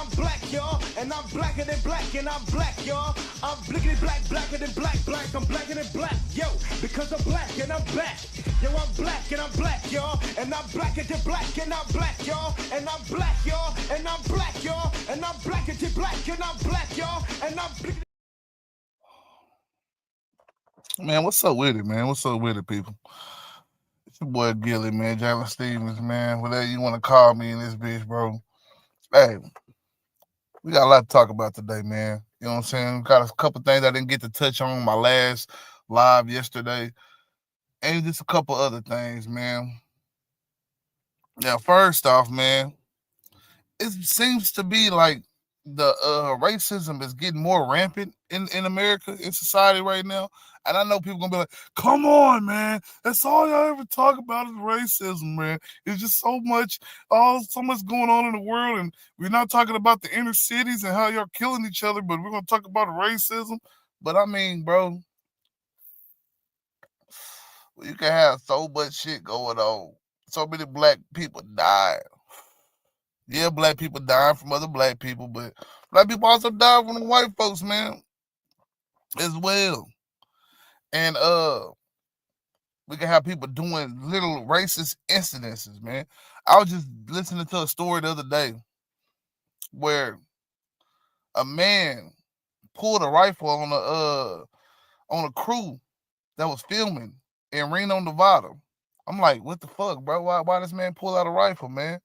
I'm black, y'all, and I'm blacker than black, and I'm black, y'all. I'm blickety black, blacker than black, black. I'm blacker than black, yo, because I'm black and I'm back. Yo, I'm black and I'm black, y'all, and I'm blacker than black, and I'm black, y'all, and I'm black, y'all, and I'm black, y'all, and I'm blacker than black, and I'm black, y'all, and I'm blickety. Man, what's up with it, man? What's up with it, people? It's your boy Gilly, man. Jalen Stevens, man. Whatever you want to call me in this bitch, bro. Hey, we got a lot to talk about today, man. You know what I'm saying? We got a couple things I didn't get to touch on my last live yesterday. And just a couple other things, man. Now, first off, man, it seems to be like the racism is getting more rampant in America, in society right now. And I know people gonna be like, come on, man. That's all y'all ever talk about is racism, man. It's just so much going on in the world, and we're not talking about the inner cities and how y'all killing each other, but we're gonna talk about racism. But I mean, bro, you can have so much shit going on. So many black people die. Yeah, black people dying from other black people, but black people also die from the white folks, man, as well. And we can have people doing little racist incidences, man. I was just listening to a story the other day where a man pulled a rifle on a crew that was filming in Reno, Nevada. I'm like, what the fuck, bro? Why this man pull out a rifle, man?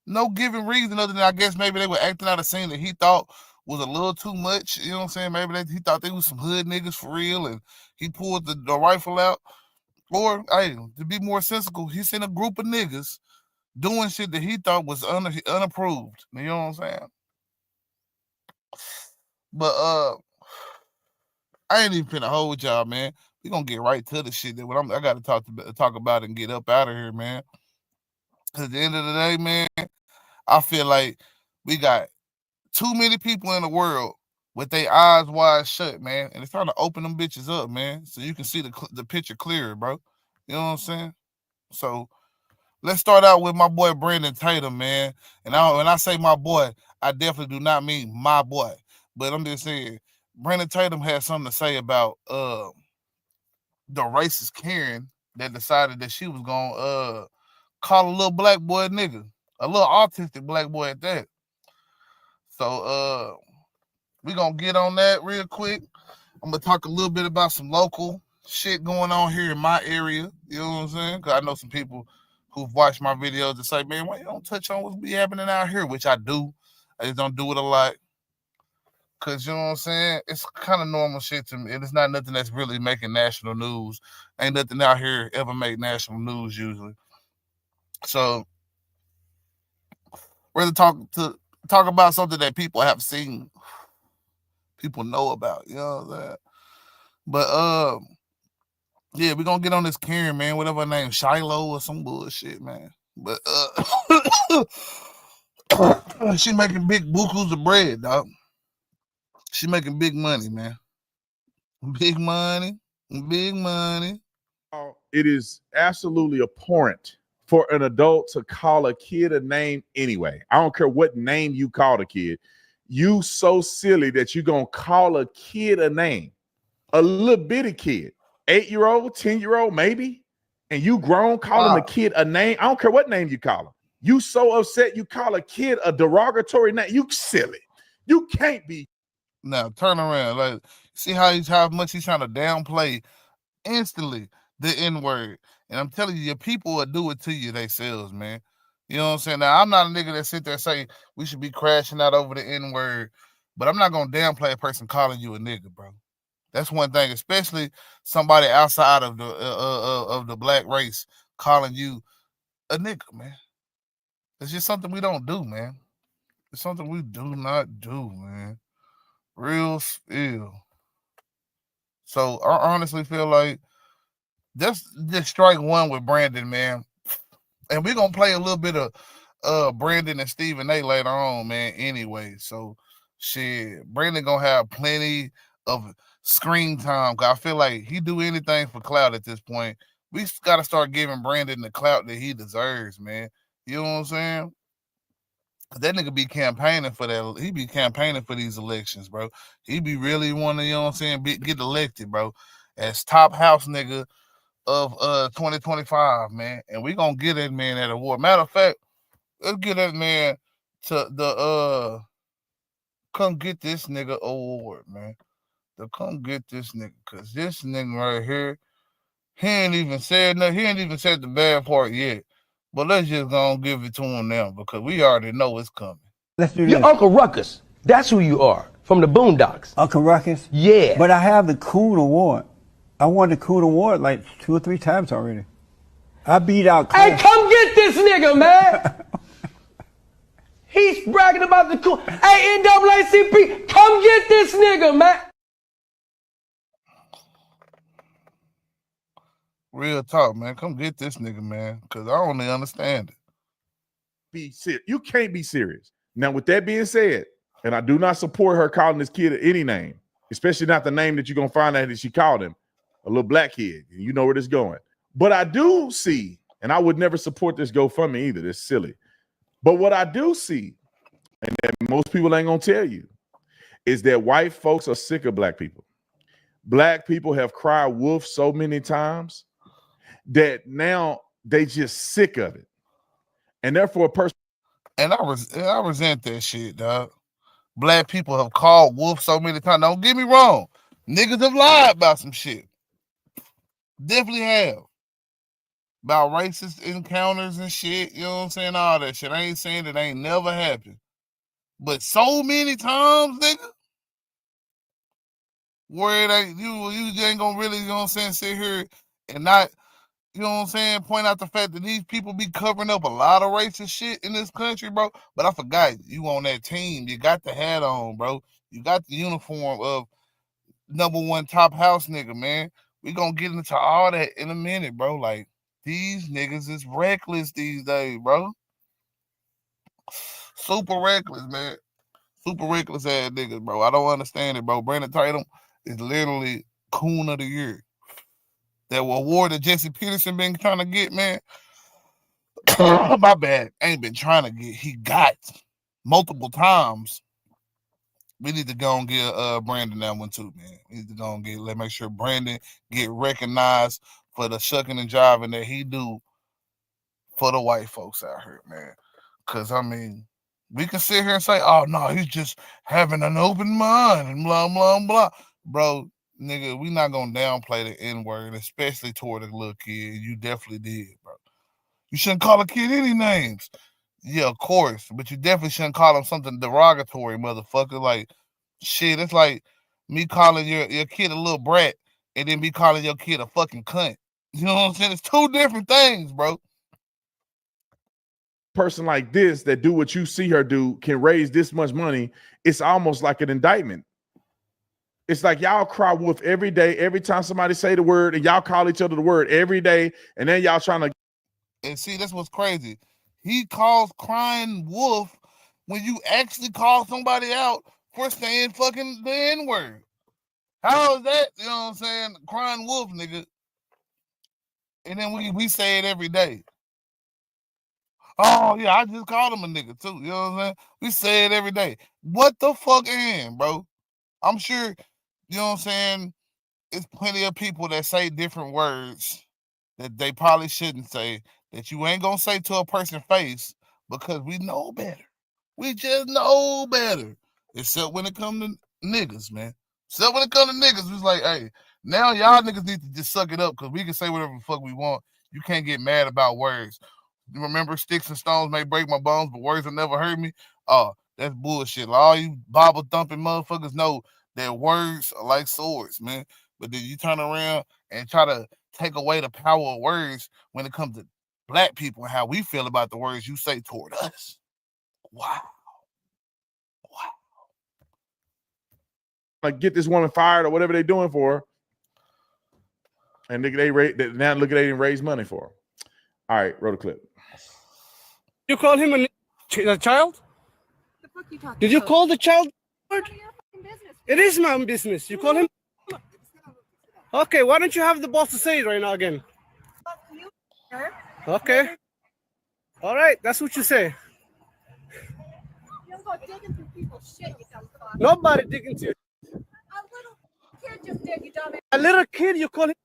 No given reason other than I guess maybe they were acting out a scene that he thought was a little too much. You know what I'm saying? Maybe he thought they was some hood niggas for real, and he pulled the rifle out. Or, hey, to be more sensible, he seen a group of niggas doing shit that he thought was unapproved. You know what I'm saying? But I ain't even finna hold y'all, man. We gonna get right to the shit that I got to talk about and get up out of here, man. Cause at the end of the day, man, I feel like we got too many people in the world with their eyes wide shut, man, and it's trying to open them bitches up, man, so you can see the picture clearer, bro. You know what I'm saying? So let's start out with my boy Brandon Tatum, man. And when I say my boy, I definitely do not mean my boy, but I'm just saying Brandon Tatum had something to say about the racist Karen that decided that she was gonna call a little black boy a nigga, a little autistic black boy at that. So we gonna get on that real quick. I'm gonna talk a little bit about some local shit going on here in my area. You know what I'm saying? Cause I know some people who've watched my videos and say, man, why you don't touch on what's be happening out here? Which I do. I just don't do it a lot. Cause you know what I'm saying? It's kind of normal shit to me. And it's not nothing that's really making national news. Ain't nothing out here ever make national news usually. So we're to talk about something that people have seen, people know about, you know what I'm saying? But yeah, we're gonna get on this Karen, man, whatever her name, Shiloh or some bullshit, man. But she making big bukus of bread, dog. She making big money, man. Big money, big money. It is absolutely abhorrent for an adult to call a kid a name anyway. I don't care what name you call a kid. You so silly that you're going to call a kid a name. A little bitty kid, 8-year-old, 10-year-old, maybe, and you grown calling a kid a name. I don't care what name you call him. You so upset you call a kid a derogatory name. You silly. You can't be. Now turn around. Like, see how much he's trying to downplay instantly the N word. And I'm telling you, your people will do it to you themselves, man. You know what I'm saying? Now, I'm not a nigga that sit there and say we should be crashing out over the N word, but I'm not gonna downplay a person calling you a nigga, bro. That's one thing, especially somebody outside of the black race calling you a nigga, man. It's just something we don't do, man. It's something we do not do, man. Real spill. So I honestly feel like just strike one with Brandon, man. And we're gonna play a little bit of Brandon and Stephen A later on, man. Anyway, so shit, Brandon gonna have plenty of screen time. Cause I feel like he do anything for clout at this point. We gotta start giving Brandon the clout that he deserves, man. You know what I'm saying? That nigga be campaigning for that. He be campaigning for these elections, bro. He be really wanting, you know what I'm saying, get elected, bro, as top house nigga of 2025, man. And we gonna get that man that award. Matter of fact, let's get that man to the come get this nigga award, man. To come get this nigga, cause this nigga right here, he ain't even said nothing. He ain't even said the bad part yet. But let's just go and give it to him now because we already know it's coming. Let's do this. You're Uncle Ruckus. That's who you are. From the Boondocks. Uncle Ruckus? Yeah. But I have the Coon Award. I won the Coon Award like 2 or 3 times already. I beat out Hey, come get this nigga, man. He's bragging about the Coon. Hey, NAACP, come get this nigga, man. Real talk, man. Come get this nigga, man, because I don't even understand it. Be serious. You can't be serious. Now, with that being said, and I do not support her calling this kid any name, especially not the name that you're going to find out that she called him, a little black kid. You know where this is going. But I do see, and I would never support this GoFundMe either. It's silly. But what I do see, and that most people ain't going to tell you, is that white folks are sick of black people. Black people have cried wolf so many times that now they just sick of it. And therefore a person. And I resent that shit, dog. Black people have called wolf so many times. Don't get me wrong. Niggas have lied about some shit. Definitely have. About racist encounters and shit. You know what I'm saying? All that shit. I ain't saying it ain't never happened. But so many times, nigga, where it ain't, you ain't gonna really, you know what I'm saying, sit here and not, you know what I'm saying, point out the fact that these people be covering up a lot of racist shit in this country, bro. But I forgot, you on that team. You got the hat on, bro. You got the uniform of #1 top house nigga, man. We gonna get into all that in a minute, bro. Like, these niggas is reckless these days, bro. Super reckless, man. Super reckless ass niggas, bro. I don't understand it, bro. Brandon Tatum is literally Coon of the Year. That award that Jesse Peterson been trying to get, man. My bad. Ain't been trying to get. He got multiple times. We need to go and get Brandon that one too, man. We need to go and let's make sure Brandon get recognized for the shucking and jiving that he do for the white folks out here, man. Cause I mean, we can sit here and say, oh no, he's just having an open mind and blah, blah, blah. Bro, nigga, we not gonna downplay the N-word, especially toward a little kid. You definitely did, bro. You shouldn't call a kid any names. Yeah, of course. But you definitely shouldn't call him something derogatory, motherfucker. Like, shit, it's like me calling your kid a little brat and then me calling your kid a fucking cunt. You know what I'm saying? It's 2 different things, bro. Person like this that do what you see her do can raise this much money. It's almost like an indictment. It's like y'all cry wolf every day, every time somebody say the word, and y'all call each other the word every day, and then y'all trying to. And see, that's what's crazy. He calls crying wolf when you actually call somebody out for saying fucking the N-word. How is that? You know what I'm saying? Crying wolf, nigga. And then we say it every day. Oh, yeah, I just called him a nigga, too. You know what I'm saying? We say it every day. What the fuck in, bro? I'm sure, you know what I'm saying, it's plenty of people that say different words that they probably shouldn't say, that you ain't gonna say to a person's face because we know better. We just know better. Except when it comes to niggas, man. Except when it comes to niggas, it's like, hey, now y'all niggas need to just suck it up because we can say whatever the fuck we want. You can't get mad about words. You remember sticks and stones may break my bones, but words will never hurt me? Oh, that's bullshit. Like, all you Bible thumping motherfuckers know that words are like swords, man. But then you turn around and try to take away the power of words when it comes to black people and how we feel about the words you say toward us. Wow. Like, get this woman fired or whatever they doing for her. And nigga, now look at they didn't raise money for her. All right, roll the clip. You call him a child? The fuck you talking Did you about? call the child? None of your fucking business. It is my own business. You call him? Okay, why don't you have the boss to say it right now again? Fuck you, sir. Okay. All right, that's what you say. about digging through people's shit, you dumb fuck. Nobody digging to you. A little kid just did, you dumb. A little kid, you call him?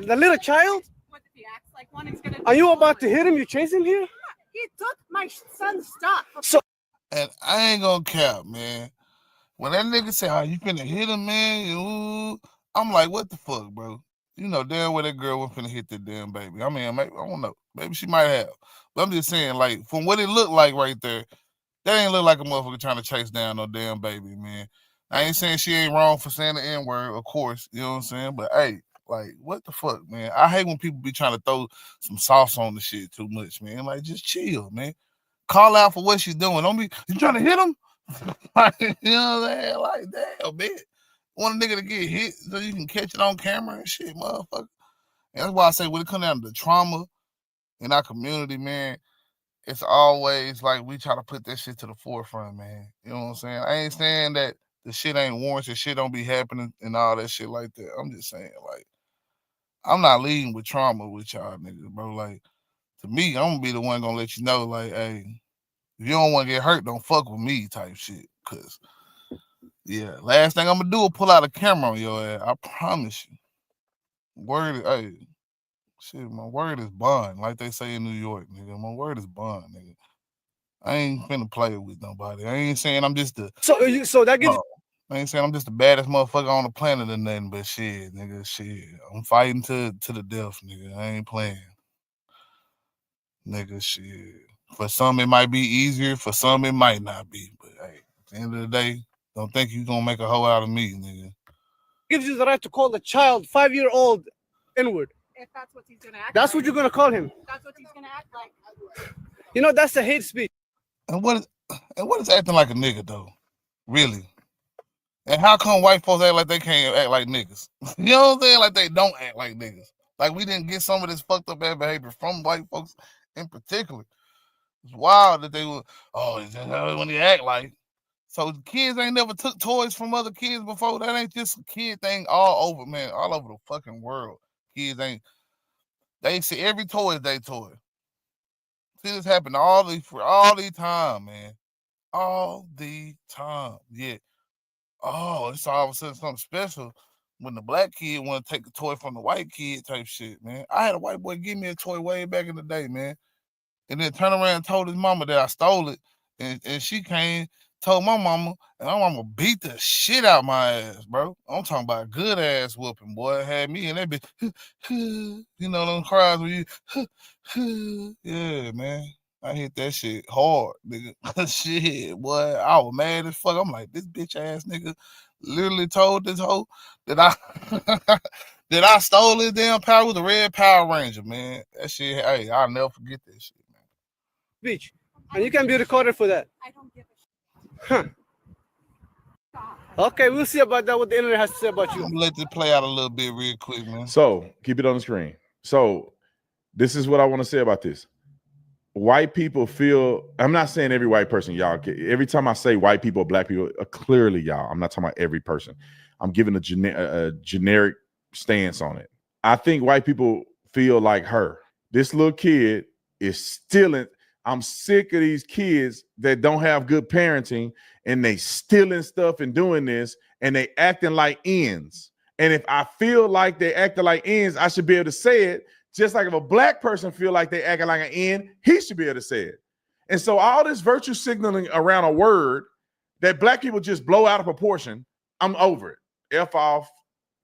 The little child? What if he acts like one? He's gonna. Are you about to hit him? You chase him here? He took my son's stuff. So And I ain't gonna cap, man. When that nigga say, "Oh, you finna hit him, man," ooh, I'm like, "What the fuck, bro?" You know damn well that girl was finna hit that damn baby. I mean, maybe, I don't know. Maybe she might have. But I'm just saying, like, from what it looked like right there, that ain't look like a motherfucker trying to chase down no damn baby, man. I ain't saying she ain't wrong for saying the N-word, of course, you know what I'm saying? But hey, like, what the fuck, man? I hate when people be trying to throw some sauce on the shit too much, man. Like, just chill, man. Call out for what she's doing. Don't be, you trying to hit him? Like, you know what I'm saying? Like, damn, man. Want a nigga to get hit so you can catch it on camera and shit, motherfucker. And that's why I say when it comes down to the trauma in our community, man, it's always like we try to put that shit to the forefront, man. You know what I'm saying? I ain't saying that the shit ain't warranted, shit don't be happening and all that shit like that. I'm just saying, like, I'm not leading with trauma with y'all niggas, bro. Like, to me, I'm gonna be the one gonna let you know, like, hey, if you don't want to get hurt, don't fuck with me type shit. Cause yeah, last thing I'm gonna do is pull out a camera on your ass. I promise you. Word, hey, shit, my word is bond, like they say in New York, nigga. My word is bond, nigga. I ain't finna play with nobody. I ain't saying I'm just the. So that gives. I ain't saying I'm just the baddest motherfucker on the planet or nothing, but shit, nigga, shit. I'm fighting to the death, nigga. I ain't playing. Nigga, shit. For some, it might be easier. For some, it might not be. But hey, at the end of the day, don't think you gonna make a hoe out of me, nigga. Gives you the right to call the child 5-year-old N-word. If that's what he's gonna act. That's like. what you're gonna call him. That's what he's gonna act like. You know, that's the hate speech. And what is acting like a nigga though? Really? And how come white folks act like they can't act like niggas? You know what I'm saying? Like they don't act like niggas. Like we didn't get some of this fucked up bad behavior from white folks in particular. It's wild that they were, oh, is that when they act like? So kids ain't never took toys from other kids before. That ain't just a kid thing all over, man. All over the fucking world. Kids ain't, they see every toy is their toy. See this happen all the time, man. All the time. Yeah. Oh, it's all of a sudden something special when the black kid want to take the toy from the white kid type shit, man. I had a white boy give me a toy way back in the day, man. And then turn around and told his mama that I stole it. And she came, told my mama, and my mama beat the shit out my ass, bro. I'm talking about a good ass whooping, boy. Had me and that bitch, you know, them cries when you, yeah, man. I hit that shit hard, nigga. Shit, boy. I was mad as fuck. I'm like, this bitch ass nigga literally told this hoe that I that I stole his damn power with a red Power Ranger, man. That shit, hey, I'll never forget that shit, man. Speech. And you can be recorded for that. I don't give a shit. Okay, we'll see about that, what the internet has to say about I'm you. gonna let this play out a little bit real quick, man. So keep it on the screen. So this is what I want to say about this. White people feel, I'm not saying every white person, y'all. Every time I say white people, black people, clearly, y'all, I'm not talking about every person. I'm giving a generic stance on it. I think white people feel like her. This little kid is stealing. I'm sick of these kids that don't have good parenting and they stealing stuff and doing this and they acting like ends. And if I feel like they acting like ends, I should be able to say it. Just like if a black person feel like they acting like an end, he should be able to say it. And so all this virtue signaling around a word that black people just blow out of proportion, I'm over it. F off,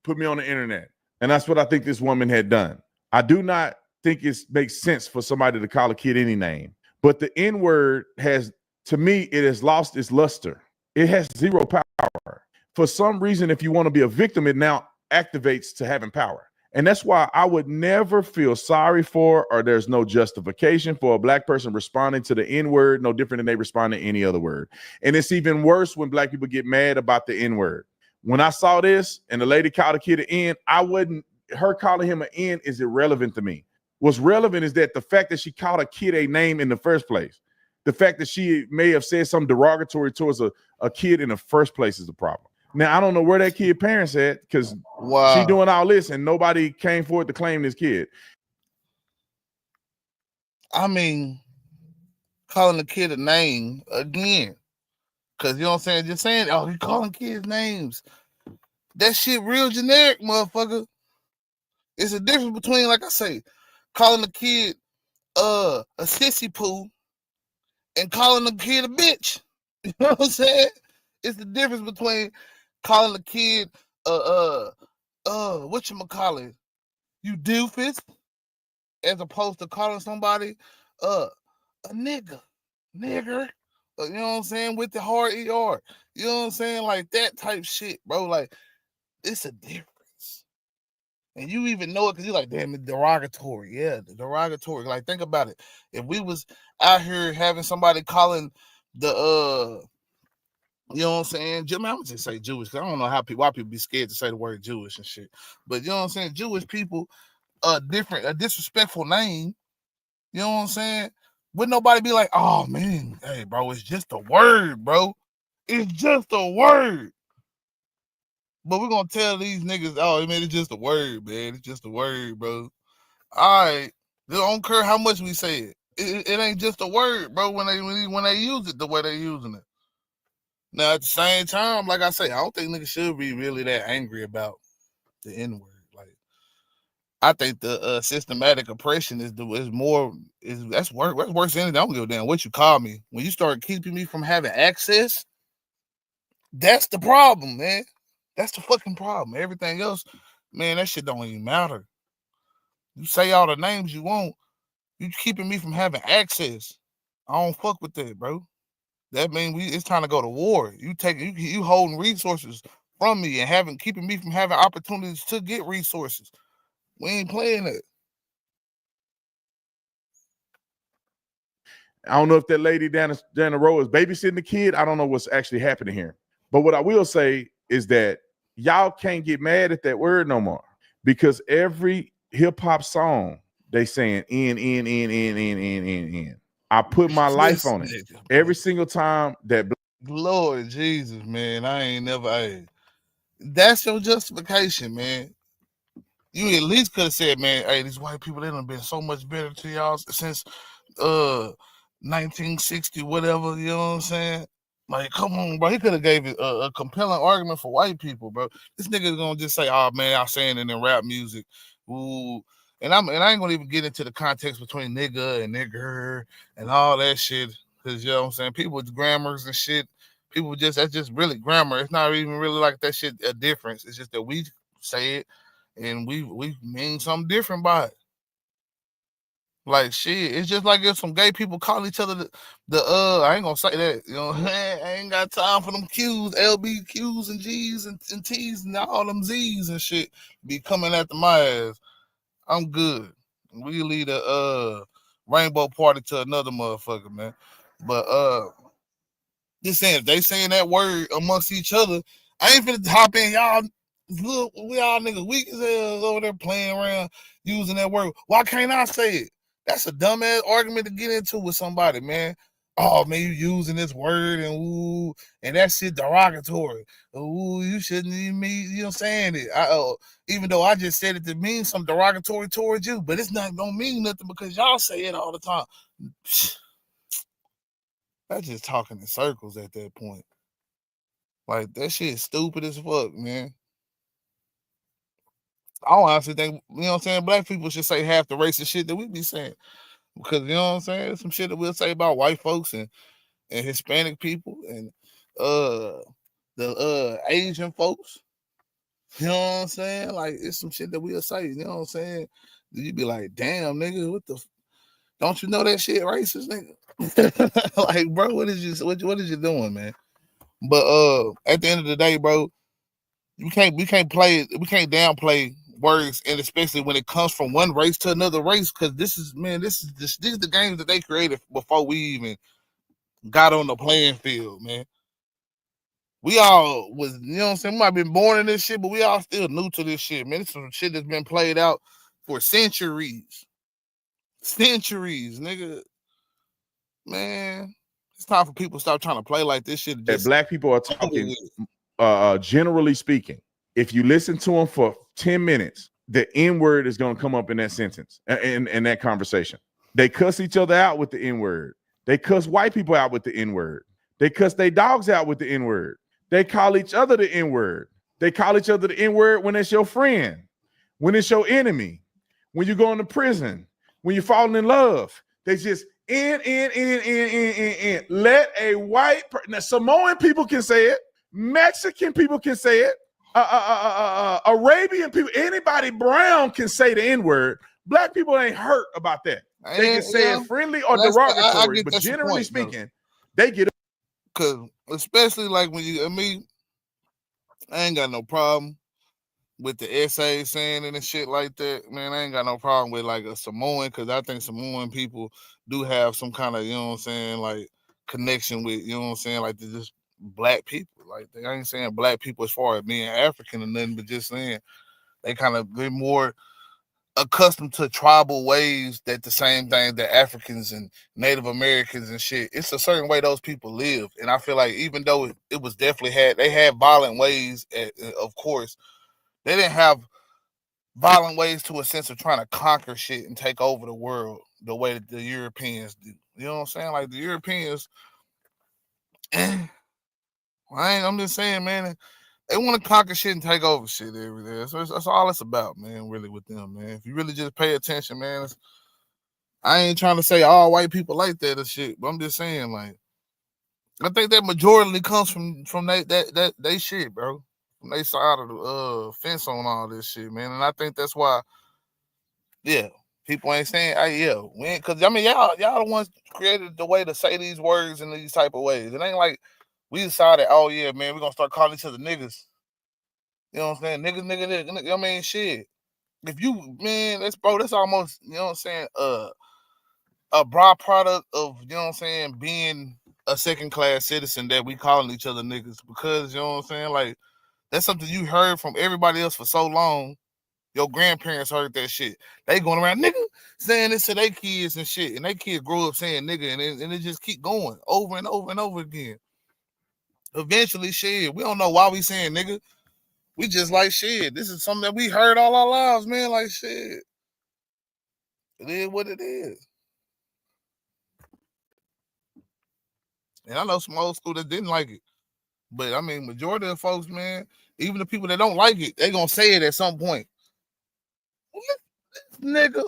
put me on the internet. And that's what I think this woman had done. I do not think it makes sense for somebody to call a kid any name. But the N-word has, to me, it has lost its luster. It has zero power. For some reason, if you want to be a victim, it now activates to having power. And that's why I would never feel sorry for, or there's no justification for a black person responding to the N-word no different than they respond to any other word. And it's even worse when black people get mad about the N-word. When I saw this and the lady called a kid an N, her calling him an N is irrelevant to me. What's relevant is that the fact that she called a kid a name in the first place, the fact that she may have said something derogatory towards a kid in the first place is the problem. Now, I don't know where that kid parents at because she doing all this and nobody came forward to claim this kid. I mean, calling the kid a name again. Cause you know what I'm saying? Just saying, oh, you calling kids names. That shit real generic, motherfucker. It's a difference between, like I say, calling a kid a sissy poo and calling a kid a bitch. You know what I'm saying? It's the difference between calling a kid whatchamacallit, you doofus, as opposed to calling somebody a nigger. You know what I'm saying? With the hard ER. You know what I'm saying? Like that type shit, bro. Like, it's a difference. And you even know it because you're like, damn, it's derogatory. Yeah, the derogatory. Like, think about it. If we was out here having somebody calling the you know what I'm saying? I'm gonna just say Jewish because I don't know why people be scared to say the word Jewish and shit. But you know what I'm saying? Jewish people, a disrespectful name. You know what I'm saying? Would nobody be like, oh man, hey bro, it's just a word, bro. It's just a word. But we're gonna tell these niggas, oh man, it's just a word, man. It's just a word, bro. All right. They don't care how much we say it. It ain't just a word, bro, when they use it the way they using it. Now, at the same time, like I say, I don't think niggas should be really that angry about the N-word. Like, I think the systematic oppression is that's worse than anything. I don't give a damn what you call me. When you start keeping me from having access, that's the problem, man. That's the fucking problem. Everything else, man, that shit don't even matter. You say all the names you want, you keeping me from having access. I don't fuck with that, bro. That means it's time to go to war. You holding resources from me and keeping me from having opportunities to get resources. We ain't playing it. I don't know if that lady down the road is babysitting the kid. I don't know what's actually happening here. But what I will say is that y'all can't get mad at that word no more because every hip hop song they saying in. I put my life on it every single time that. Lord Jesus, man, I ain't never. Hey, that's your justification, man. You at least could have said, man, hey, these white people, they done been so much better to y'all since 1960, whatever. You know what I'm saying? Like, come on, bro. He could have gave it a compelling argument for white people, bro. This nigga's gonna just say, oh man, I'm saying it in rap music. Ooh. And I ain't gonna even get into the context between nigga and nigger and all that shit. Cause you know what I'm saying? People with grammars and shit, that's just really grammar. It's not even really like that shit a difference. It's just that we say it and we mean something different by it. Like shit, it's just like if some gay people call each other I ain't gonna say that, you know. I ain't got time for them Q's, LBQs and G's and T's and all them Z's and shit be coming after my ass. I'm good. We lead a rainbow party to another motherfucker, man. But just saying, if they saying that word amongst each other, I ain't finna hop in. Y'all, look, we all niggas weak as hell over there playing around using that word. Why can't I say it? That's a dumbass argument to get into with somebody, man. Oh man, you using this word and that shit derogatory. Ooh, you shouldn't even mean, you know, saying it. Even though I just said it to mean some derogatory towards you, but it's not gonna mean nothing because y'all say it all the time. That's just talking in circles at that point. Like that shit is stupid as fuck, man. I don't honestly think, you know what I'm saying, black people should say half the racist shit that we be saying. Because, you know what I'm saying, some shit that we'll say about white folks and Hispanic people and the Asian folks. You know what I'm saying? Like, it's some shit that we'll say, you know what I'm saying? You'd be like, damn, nigga, don't you know that shit racist, nigga? Like, bro, what is you doing, man? But at the end of the day, bro, we can't downplay words, and especially when it comes from one race to another race, because these are the games that they created before we even got on the playing field, man. We all was, you know what I'm saying, we might have been born in this shit, but we all still new to this shit, man. It's some shit that's been played out for centuries, nigga. Man, it's time for people to stop trying to play like this shit. That black people are talking, generally speaking. If you listen to them for 10 minutes, the N-word is going to come up in that sentence, in that conversation. They cuss each other out with the N-word. They cuss white people out with the N-word. They cuss their dogs out with the N-word. They call each other the N-word. They call each other the N-word when it's your friend, when it's your enemy, when you go into prison, when you're falling in love. They just in. Let a white person, now Samoan people can say it, Mexican people can say it, Arabian people, anybody brown can say the N-word. Black people ain't hurt about that. They can say it friendly or derogatory, but generally speaking, they get it. Cause especially like when you, I mean, I ain't got no problem with the essays saying it and shit like that, man. I ain't got no problem with like a Samoan, because I think Samoan people do have some kind of, you know what I'm saying, like connection with, you know what I'm saying, like just black people. Like I ain't saying black people as far as being African or nothing, but just saying they kind of been more accustomed to tribal ways, that the same thing that Africans and Native Americans and shit, it's a certain way those people live. And I feel like even though it was definitely they had violent ways, of course, they didn't have violent ways to a sense of trying to conquer shit and take over the world the way that the Europeans do. You know what I'm saying? Like the Europeans, I'm just saying, man, they want to conquer shit and take over shit every day. So that's all it's about, man, really, with them, man. If you really just pay attention, man, I ain't trying to say all white people like that or shit, but I'm just saying, like, I think that majority comes from they shit, bro. From they side of the fence on all this shit, man. And I think that's why, yeah, people ain't saying, because I mean, y'all the ones created the way to say these words in these type of ways. It ain't like we decided, oh yeah, man, we're gonna start calling each other niggas. You know what I'm saying? Niggas, nigga. I mean, shit. If you, man, that's almost, you know what I'm saying, a byproduct of, you know what I'm saying, being a second class citizen, that we calling each other niggas, because, you know what I'm saying, like, that's something you heard from everybody else for so long. Your grandparents heard that shit. They going around, nigga, saying this to their kids and shit, and their kids grow up saying nigga, and it just keep going over and over and over again. Eventually, shit, we don't know why we saying nigga. We just like, shit, this is something that we heard all our lives, man. Like, shit, it is what it is. And I know some old school that didn't like it, but I mean, majority of folks, man, even the people that don't like it, they gonna say it at some point, nigga.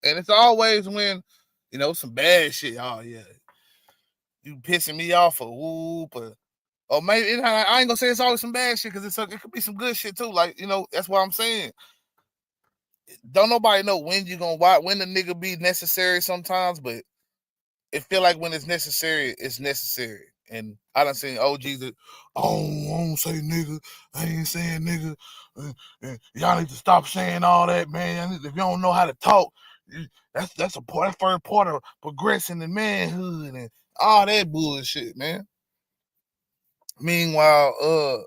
And it's always when, you know, some bad shit. Oh yeah, you pissing me off for whoop, or maybe I ain't gonna say it's always some bad shit, because it could be some good shit too. Like, you know, that's what I'm saying. Don't nobody know when the nigga be necessary sometimes, but it feel like when it's necessary, it's necessary. And I done seen OGs that, I don't say nigga, I ain't saying nigga. Y'all need to stop saying all that, man. If you don't know how to talk, that's first part of progressing in manhood and all that bullshit, man. Meanwhile,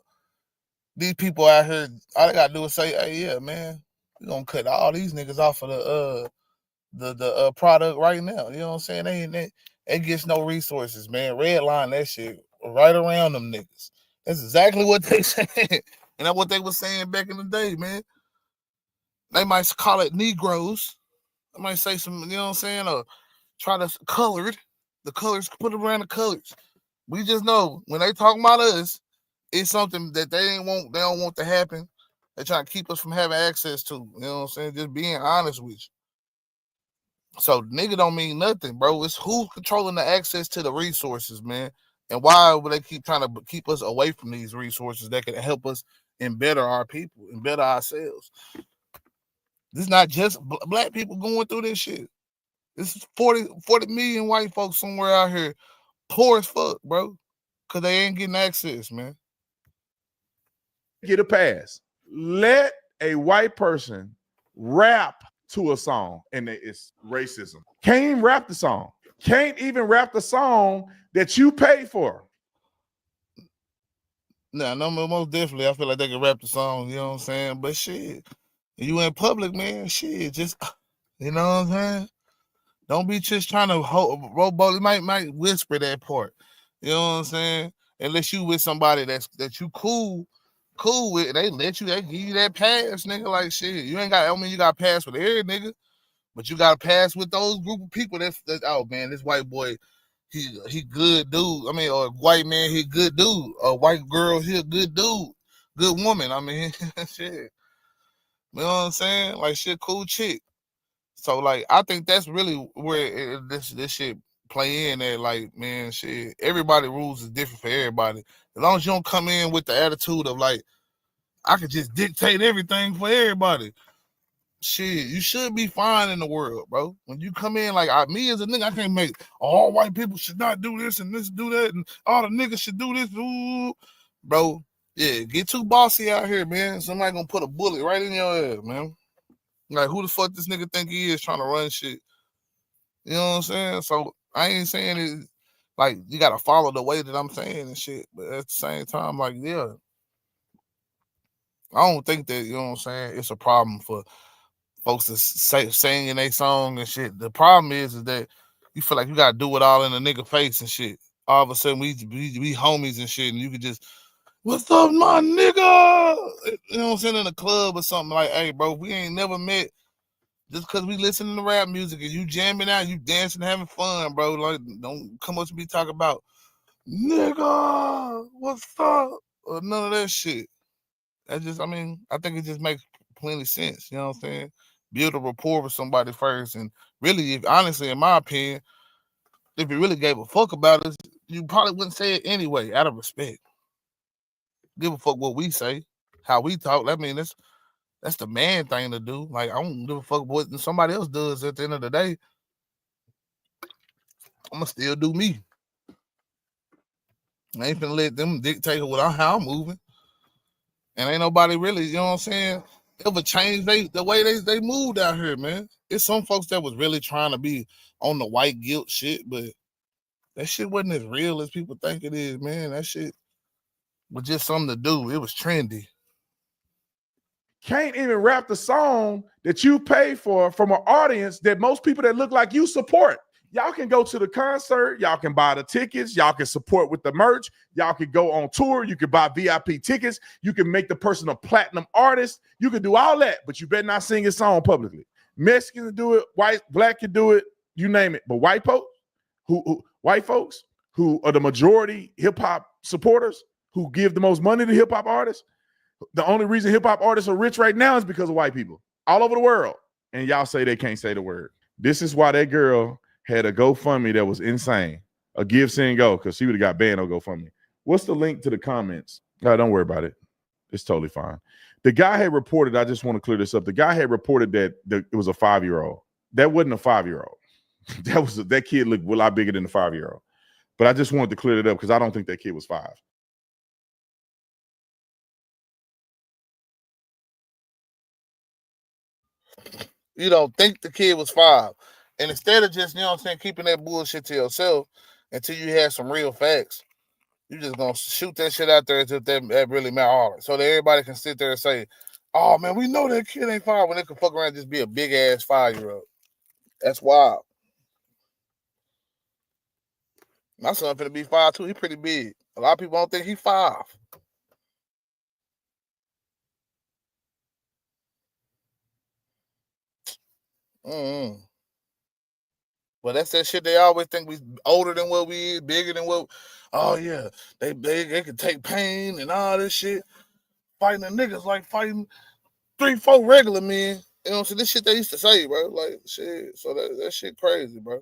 these people out here, all they gotta do is say, hey, yeah, man, we gonna cut all these niggas off of the product right now. You know what I'm saying? They gets no resources, man. Redline that shit right around them niggas. That's exactly what they said. And that's what they was saying back in the day, man. They might call it Negroes. They might say some, you know what I'm saying, or try to colored. The colors, put it around the colors. We just know when they talking about us, it's something that they don't want to happen. They trying to keep us from having access to. You know what I'm saying? Just being honest with you. So nigga don't mean nothing, bro. It's who's controlling the access to the resources, man. And why would they keep trying to keep us away from these resources that can help us and better our people and better ourselves? This is not just black people going through this shit. This is 40 million white folks somewhere out here, poor as fuck, bro, because they ain't getting access, man. Get a pass. Let a white person rap to a song, and it's racism. Can't even rap the song. Can't even rap the song that you pay for. No, most definitely. I feel like they can rap the song, you know what I'm saying? But shit, you in public, man, shit, just, you know what I'm saying? Don't be just trying to robo. Might whisper that part. You know what I'm saying? Unless you with somebody that you cool with, they give you that pass, nigga. Like shit, you ain't got. I mean, you got pass with every nigga, but you got to pass with those group of people. That's oh man, this white boy, he good dude. I mean, or a white man, he good dude. A white girl, he a good dude. Good woman. I mean, shit. You know what I'm saying? Like, shit, cool chick. So, like, I think that's really where this shit play in at. Like, man, shit, everybody rules is different for everybody. As long as you don't come in with the attitude of, like, I could just dictate everything for everybody. Shit, you should be fine in the world, bro. When you come in, like, me as a nigga, I can't make all white people should not do this and this do that, and all the niggas should do this. Ooh, bro, yeah, get too bossy out here, man. Somebody gonna put a bullet right in your head, man. Like, who the fuck this nigga think he is trying to run shit? You know what I'm saying? So I ain't saying it like you gotta follow the way that I'm saying and shit, but at the same time, like, yeah, I don't think that, you know what I'm saying, it's a problem for folks to sing in their song and shit. The problem is that you feel like you gotta do it all in a nigga face and shit. All of a sudden we homies and shit, and you can just, what's up, my nigga? You know what I'm saying, in a club or something, like, hey, bro, we ain't never met. Just because we listening to rap music and you jamming out, you dancing, having fun, bro. Like, don't come up to me talking about, nigga, what's up? Or none of that shit. That just, I mean, I think it just makes plenty sense. You know what I'm saying? Build a rapport with somebody first. And really, if honestly, in my opinion, if you really gave a fuck about us, you probably wouldn't say it anyway, out of respect. Give a fuck what we say, how we talk. I mean, that's the man thing to do. Like, I don't give a fuck what somebody else does. At the end of the day, I'm gonna still do me. I ain't finna let them dictate how I'm moving. And ain't nobody really, you know what I'm saying, ever change the way they moved out here, man. It's some folks that was really trying to be on the white guilt shit, but that shit wasn't as real as people think it is, man. That shit was just something to do. It was trendy. Can't even rap the song that you pay for from an audience that most people that look like you support. Y'all can go to the concert. Y'all can buy the tickets. Y'all can support with the merch. Y'all can go on tour. You can buy VIP tickets. You can make the person a platinum artist. You can do all that, but you better not sing his song publicly. Mexicans can do it. White, black can do it. You name it. But white folks who are the majority hip hop supporters, who give the most money to hip hop artists, the only reason hip hop artists are rich right now is because of white people all over the world. And y'all say they can't say the word. This is why that girl had a GoFundMe that was insane. A Give, Send, Go, because she would have got banned on GoFundMe. What's the link to the comments? No, don't worry about it. It's totally fine. The guy had reported, I just want to clear this up. The guy had reported that it was a 5-year-old. That wasn't a 5-year-old. That kid looked a lot bigger than the 5-year-old. But I just wanted to clear it up because I don't think that kid was 5. You don't think the kid was 5. And instead of just, you know what I'm saying, keeping that bullshit to yourself until you have some real facts, you just gonna shoot that shit out there until that really matters. So that everybody can sit there and say, oh man, we know that kid ain't 5, when they can fuck around and just be a big ass 5-year-old. That's wild. My son finna be 5 too. He pretty big. A lot of people don't think he 5. But that's that shit. They always think we older than what we is, bigger than what. Oh yeah, they can take pain and all this shit. Fighting the niggas like fighting 3-4 regular men. You know what I'm saying? This shit they used to say, bro. Like, shit. So that shit crazy, bro.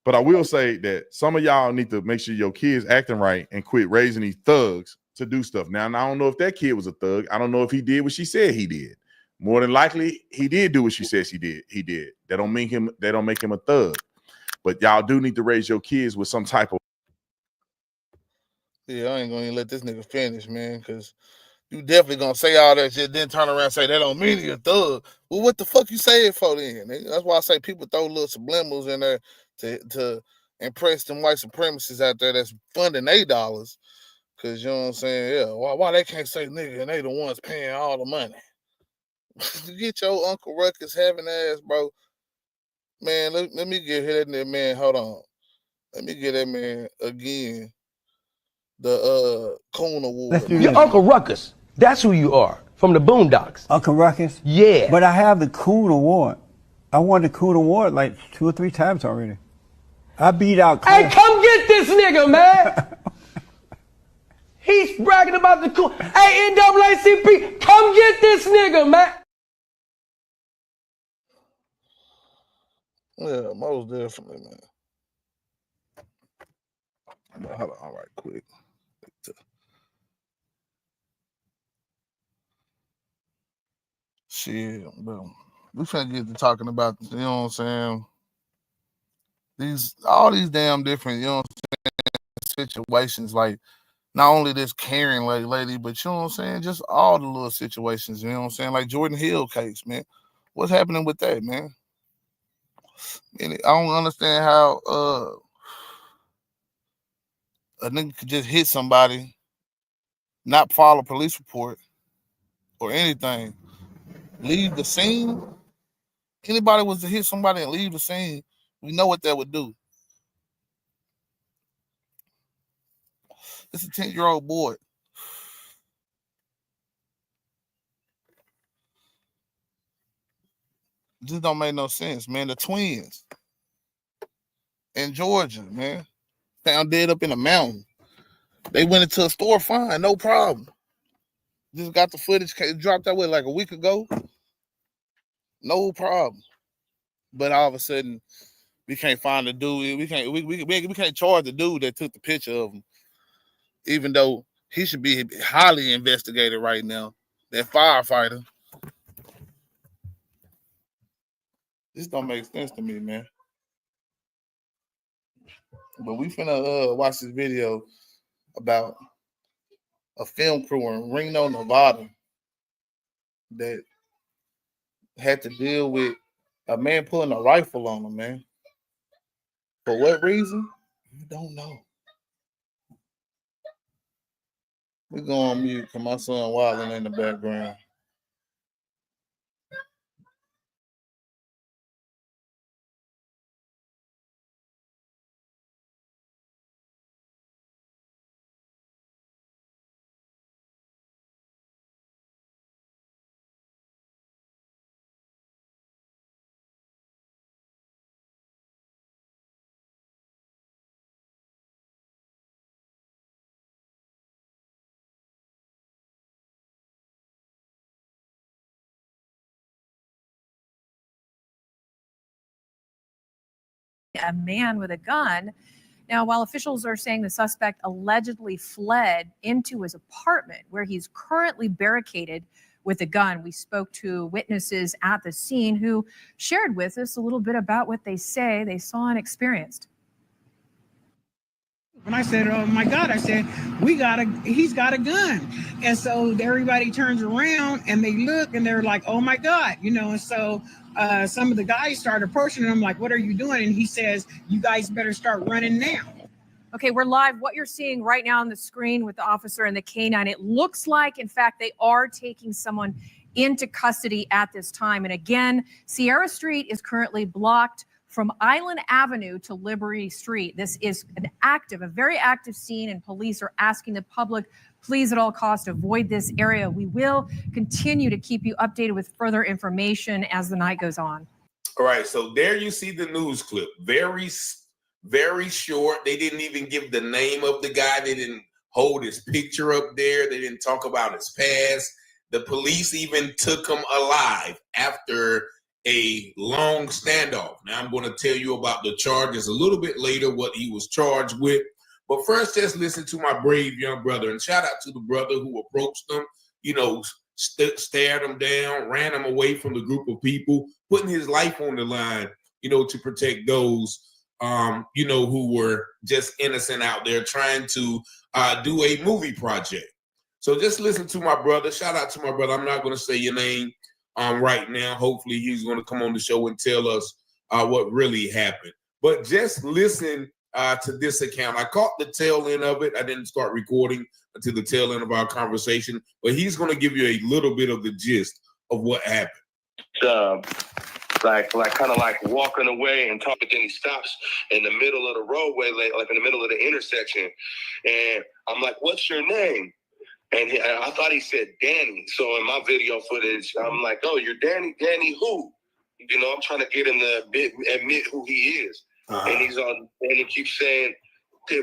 But I will say that some of y'all need to make sure your kids acting right and quit raising these thugs to do stuff. Now, I don't know if that kid was a thug. I don't know if he did what she said he did. More than likely, he did do what she says he did. That don't make him a thug. But y'all do need to raise your kids with some type of. Yeah, I ain't gonna let this nigga finish, man, because you definitely gonna say all that shit, then turn around and say that don't mean he a thug. Well, what the fuck you say it for then? That's why I say people throw little subliminals in there to impress them white supremacists out there that's funding $8. Cause you know what I'm saying? Yeah, why they can't say nigga and they the ones paying all the money? Get your Uncle Ruckus having ass, bro. Man, let me get that man. Hold on. Let me get that man again. The Coon Award. Your Uncle Ruckus. That's who you are. From the Boondocks. Uncle Ruckus? Yeah. But I have the Coon Award. I won the Coon Award like 2 or 3 times already. I beat out Hey, Cole. come get this nigga, man. He's bragging about the cool. Hey, NAACP, come get this nigga, man. Yeah, most definitely, man. But hold on, right quick. Shit, but we finna get to talking about, you know what I'm saying? All these damn different, you know what I'm saying, situations, like not only this Karen lady, but you know what I'm saying, just all the little situations, you know what I'm saying? Like Jordan Hill case, man. What's happening with that, man? And I don't understand how a nigga could just hit somebody, not file a police report or anything, leave the scene. Anybody was to hit somebody and leave the scene, we know what that would do. It's a 10-year-old boy. This don't make no sense, man. The twins in Georgia, man, found dead up in a mountain. They went into a store, fine, no problem. Just got the footage, dropped that way like a week ago. No problem. But all of a sudden, we can't find the dude. We can't charge the dude that took the picture of him, even though he should be highly investigated right now. That firefighter. This don't make sense to me, man. But we finna watch this video about a film crew in Reno, Nevada that had to deal with a man pulling a rifle on him, man. For what reason? I don't know. We go on mute because my son wilding in the background. A man with a gun. Now, while officials are saying the suspect allegedly fled into his apartment where he's currently barricaded with a gun, we spoke to witnesses at the scene who shared with us a little bit about what they say they saw and experienced. When I said, oh my God, I said, he's got a gun. And so everybody turns around and they look and they're like, oh my God, and so some of the guys started approaching him like, what are you doing? And he says, you guys better start running now. Okay, we're live. What you're seeing right now on the screen with the officer and the K9, it looks like, in fact, they are taking someone into custody at this time. And again, Sierra Street is currently blocked from Island Avenue to Liberty Street. This is a very active scene, and police are asking the public, please at all costs avoid this area. We will continue to keep you updated with further information as the night goes on. All right, so there you see the news clip. Very, very short. They didn't even give the name of the guy. They didn't hold his picture up there. They didn't talk about his past. The police even took him alive after a long standoff. Now I'm going to tell you about the charges a little bit later, what he was charged with. But first, just listen to my brave young brother, and shout out to the brother who approached him, stared him down, ran him away from the group of people, putting his life on the line, to protect those, who were just innocent out there trying to do a movie project. So just listen to my brother. Shout out to my brother. I'm not going to say your name right now. Hopefully he's going to come on the show and tell us what really happened. But just listen to this account. I caught the tail end of it. I didn't start recording until the tail end of our conversation, but he's going to give you a little bit of the gist of what happened. Like kind of like walking away and talking, then he stops in the middle of the roadway, like in the middle of the intersection. And I'm like, what's your name? And I thought he said Danny. So in my video footage, I'm like, oh, you're Danny? Danny who? You know, I'm trying to get him to admit who he is. And he's on, and he keeps saying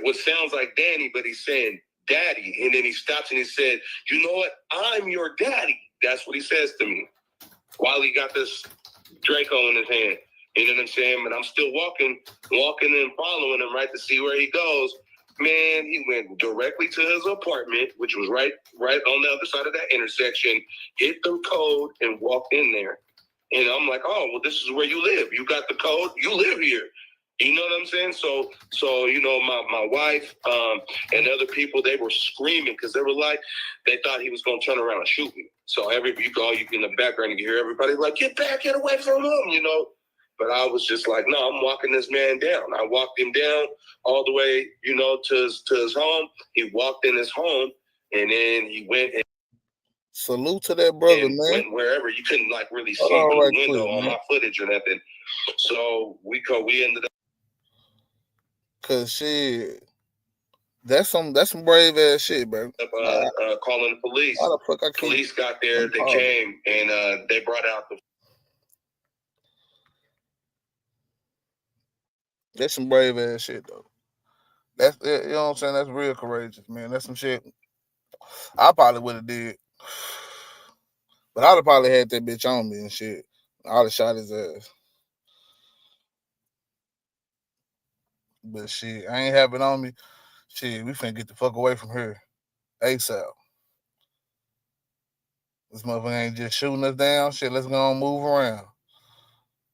what sounds like Danny, but he's saying daddy. And then he stops and he said, you know what? I'm your daddy. That's what he says to me while he got this Draco in his hand. You know what I'm saying? But I'm still walking and following him, right, to see where he goes. Man, he went directly to his apartment, which was right on the other side of that intersection, hit the code and walked in there. And I'm like, oh, well, this is where you live. You got the code. You live here. You know what I'm saying? So you know, my wife and other people, they were screaming because they were like, they thought he was going to turn around and shoot me. So you in the background, you hear everybody like, get back, get away from him, you know. But I was just like, no, I'm walking this man down. I walked him down all the way, you know, to his home. He walked in his home, and then he went and salute to that brother, man. Went wherever. You couldn't like really see through the window on my footage or nothing. So we ended up. Cause shit, that's some brave ass shit, bro. Calling the police. How the fuck police got there. They came and they brought out the. That's some brave ass shit though. That's, you know what I'm saying? That's real courageous, man. That's some shit I probably would have did. But I'd have probably had that bitch on me and shit. I'd have shot his ass. But shit, I ain't have it on me. Shit, we finna get the fuck away from here. ASAP. This motherfucker ain't just shooting us down. Shit, let's go and move around.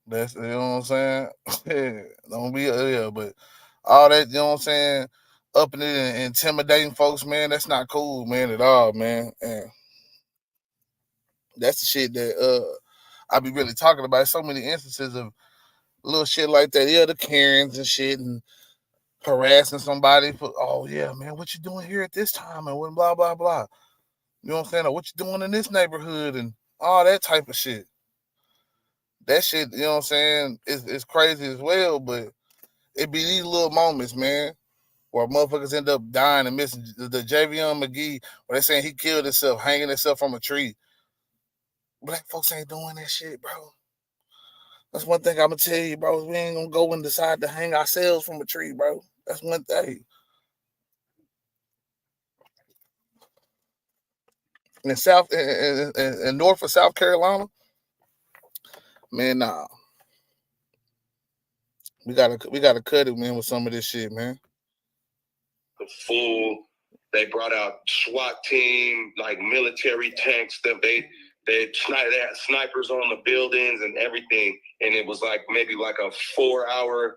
That's, you know what I'm saying? Yeah, don't be, but all that, you know what I'm saying? Upping it and intimidating folks, man, that's not cool, man, at all, man. And that's the shit that I be really talking about. So many instances of little shit like that. Yeah, the Karens and shit and harassing somebody for, oh yeah, man, what you doing here at this time and when blah, blah, blah. You know what I'm saying? Or what you doing in this neighborhood and all that type of shit. That shit, you know what I'm saying, it's crazy as well, but it be these little moments, man, where motherfuckers end up dying and missing. The Javion McGee, where they saying he killed himself, hanging himself from a tree. Black folks ain't doing that shit, bro. That's one thing I'm going to tell you, bro. We ain't going to go and decide to hang ourselves from a tree, bro. That's one thing. In North or South Carolina, man, nah. We gotta cut it, man, with some of this shit, man. The full, they brought out SWAT team, like military tanks. That they had snipers on the buildings and everything, and it was like maybe like a 4-hour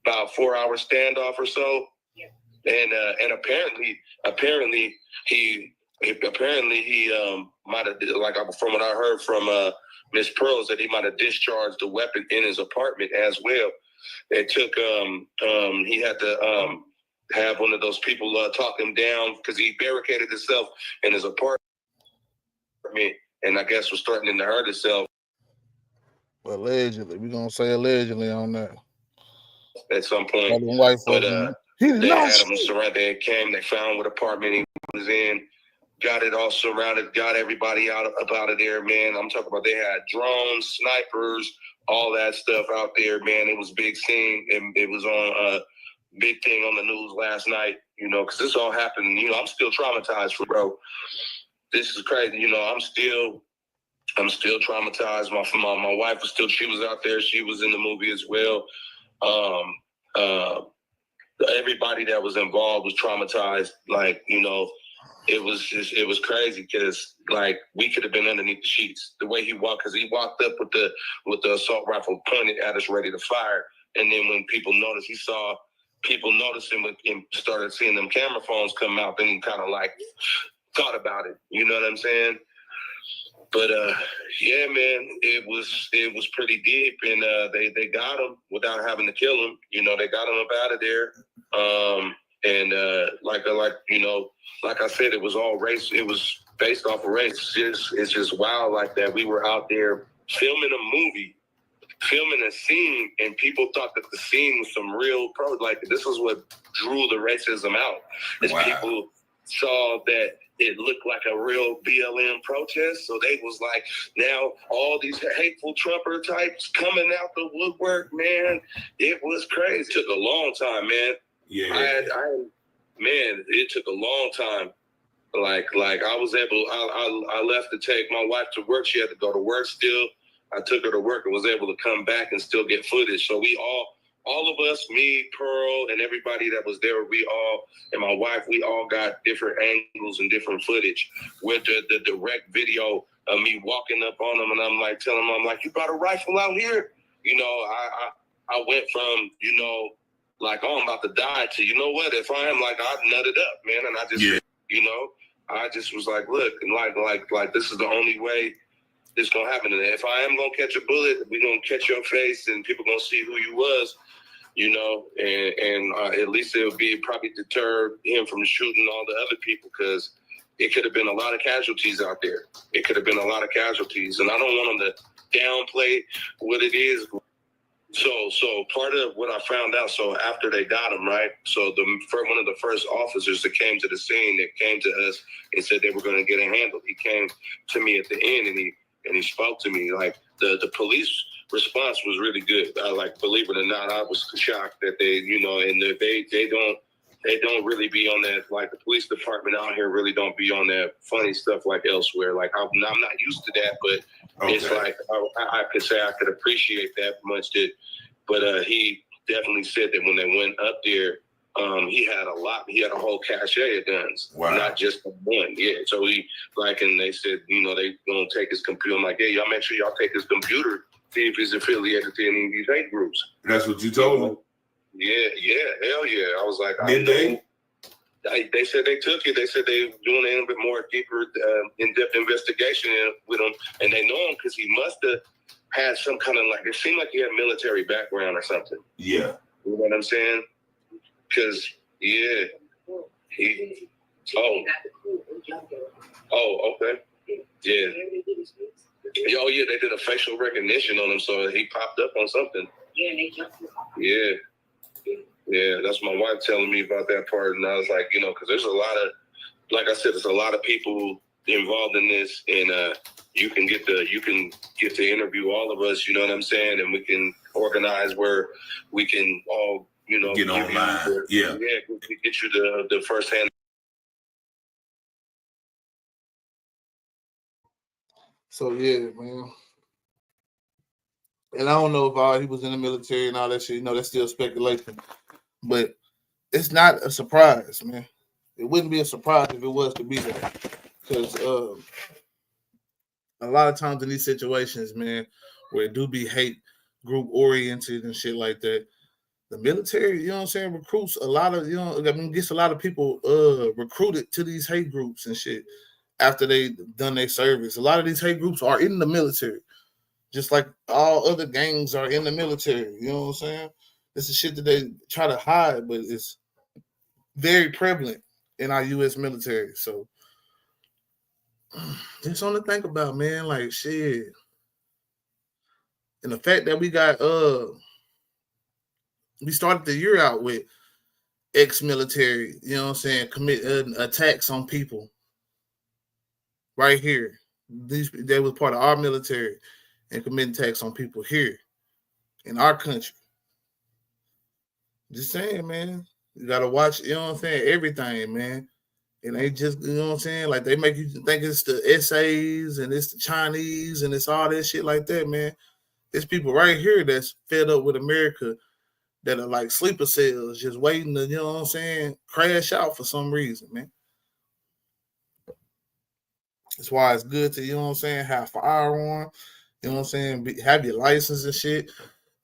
standoff or so. Yeah. And apparently he might have, like from what I heard from Miss Pearls, that he might have discharged the weapon in his apartment as well. It took he had to have one of those people talk him down because he barricaded himself in his apartment, and I guess was threatening to hurt himself. Allegedly, we're gonna say allegedly on that. At some point, but they had him surrounded. They came, they found what apartment he was in. Got it all surrounded, got everybody out of there, man. I'm talking about they had drones, snipers, all that stuff out there, man. It was a big scene, and it was on a big thing on the news last night, you know, because this all happened. You know, I'm still traumatized, bro. This is crazy. You know, I'm still traumatized. My wife was she was out there. She was in the movie as well. Everybody that was involved was traumatized. Like, you know, it was crazy because like we could have been underneath the sheets. The way he walked, because he walked up with the assault rifle pointed at us, ready to fire. And then when people noticed, he saw people noticing and started seeing them camera phones come out. Then he kind of like thought about it. You know what I'm saying? But yeah, man, it was pretty deep, and they got him without having to kill him. You know, they got him up out of there. Like I said, it was all race. It was based off of race. It's just wild like that. We were out there filming a movie, filming a scene, and people thought that the scene was some real pro. Like, this is what drew the racism out. Is people saw that it looked like a real BLM protest. So they was like, now all these hateful Trumper types coming out the woodwork, man. It was crazy. It took a long time, man. Yeah. Man, it took a long time. Like I was able, I left to take my wife to work. She had to go to work still. I took her to work and was able to come back and still get footage. So we all of us, me, Pearl, and everybody that was there, and my wife, we all got different angles and different footage with the direct video of me walking up on them. And I'm like, telling them, I'm like, you brought a rifle out here? You know, I went from, you know, like, oh, I'm about to die to, you know what, if I am, like, I'd nut it up, man. And I just, you know, I just was like, look, and like this is the only way it's going to happen. And if I am going to catch a bullet, we're going to catch your face and people going to see who you was, you know, and at least it would be probably deter him from shooting all the other people, because it could have been a lot of casualties out there. It could have been a lot of casualties. And I don't want them to downplay what it is. So part of what I found out, so after they got him, right? So one of the first officers that came to the scene, that came to us and said they were going to get it handled. He came to me at the end and he spoke to me. Like the police response was really good. Like, believe it or not, I was shocked that they, you know, and they don't really be on that. Like, the police department out here really don't be on that funny stuff like elsewhere. Like, I'm not used to that, but it's like I could say I could appreciate that much. But he definitely said that when they went up there, he had a whole cache of guns, not just one. Yeah, so and they said, you know, they gonna take his computer. I'm like, yeah, y'all make sure y'all take his computer, see if he's affiliated to any of these hate groups. That's what you told them? Yeah, hell yeah. I was like, did they? They said they took it. They said they were doing a little bit more deeper, in-depth investigation with him, and they know him because he must have had some kind of, like, it seemed like he had military background or something. Yeah. You know what I'm saying? Because, yeah. Okay. Yeah. Oh, yeah, they did a facial recognition on him, so he popped up on something. Yeah. Yeah, that's my wife telling me about that part, and I was like, you know, because there's a lot of, like I said, there's a lot of people involved in this, and you can get to interview all of us, you know what I'm saying, and we can organize where we can all, you know, get online. We get you the first hand. So yeah, man. And I don't know if he was in the military and all that shit. You know, that's still speculation. But it's not a surprise, man. It wouldn't be a surprise if it was to be that. Because a lot of times in these situations, man, where it do be hate group oriented and shit like that, the military, you know what I'm saying, recruits a lot of, gets a lot of people recruited to these hate groups and shit after they done their service. A lot of these hate groups are in the military, just like all other gangs are in the military. You know what I'm saying? This is shit that they try to hide, but it's very prevalent in our U.S. military. So just something to think about, man. Like, shit. And the fact that we got we started the year out with ex-military, you know what I'm saying, commit attacks on people right here. They was part of our military and committing attacks on people here in our country. Just saying, man. You gotta watch, you know what I'm saying, everything, man. It ain't just, you know what I'm saying, like they make you think it's the essays and it's the Chinese and it's all that shit like that, man. There's people right here that's fed up with America that are like sleeper cells, just waiting to, you know what I'm saying, crash out for some reason, man. That's why it's good to, you know what I'm saying, have a firearm, you know what I'm saying, have your license and shit,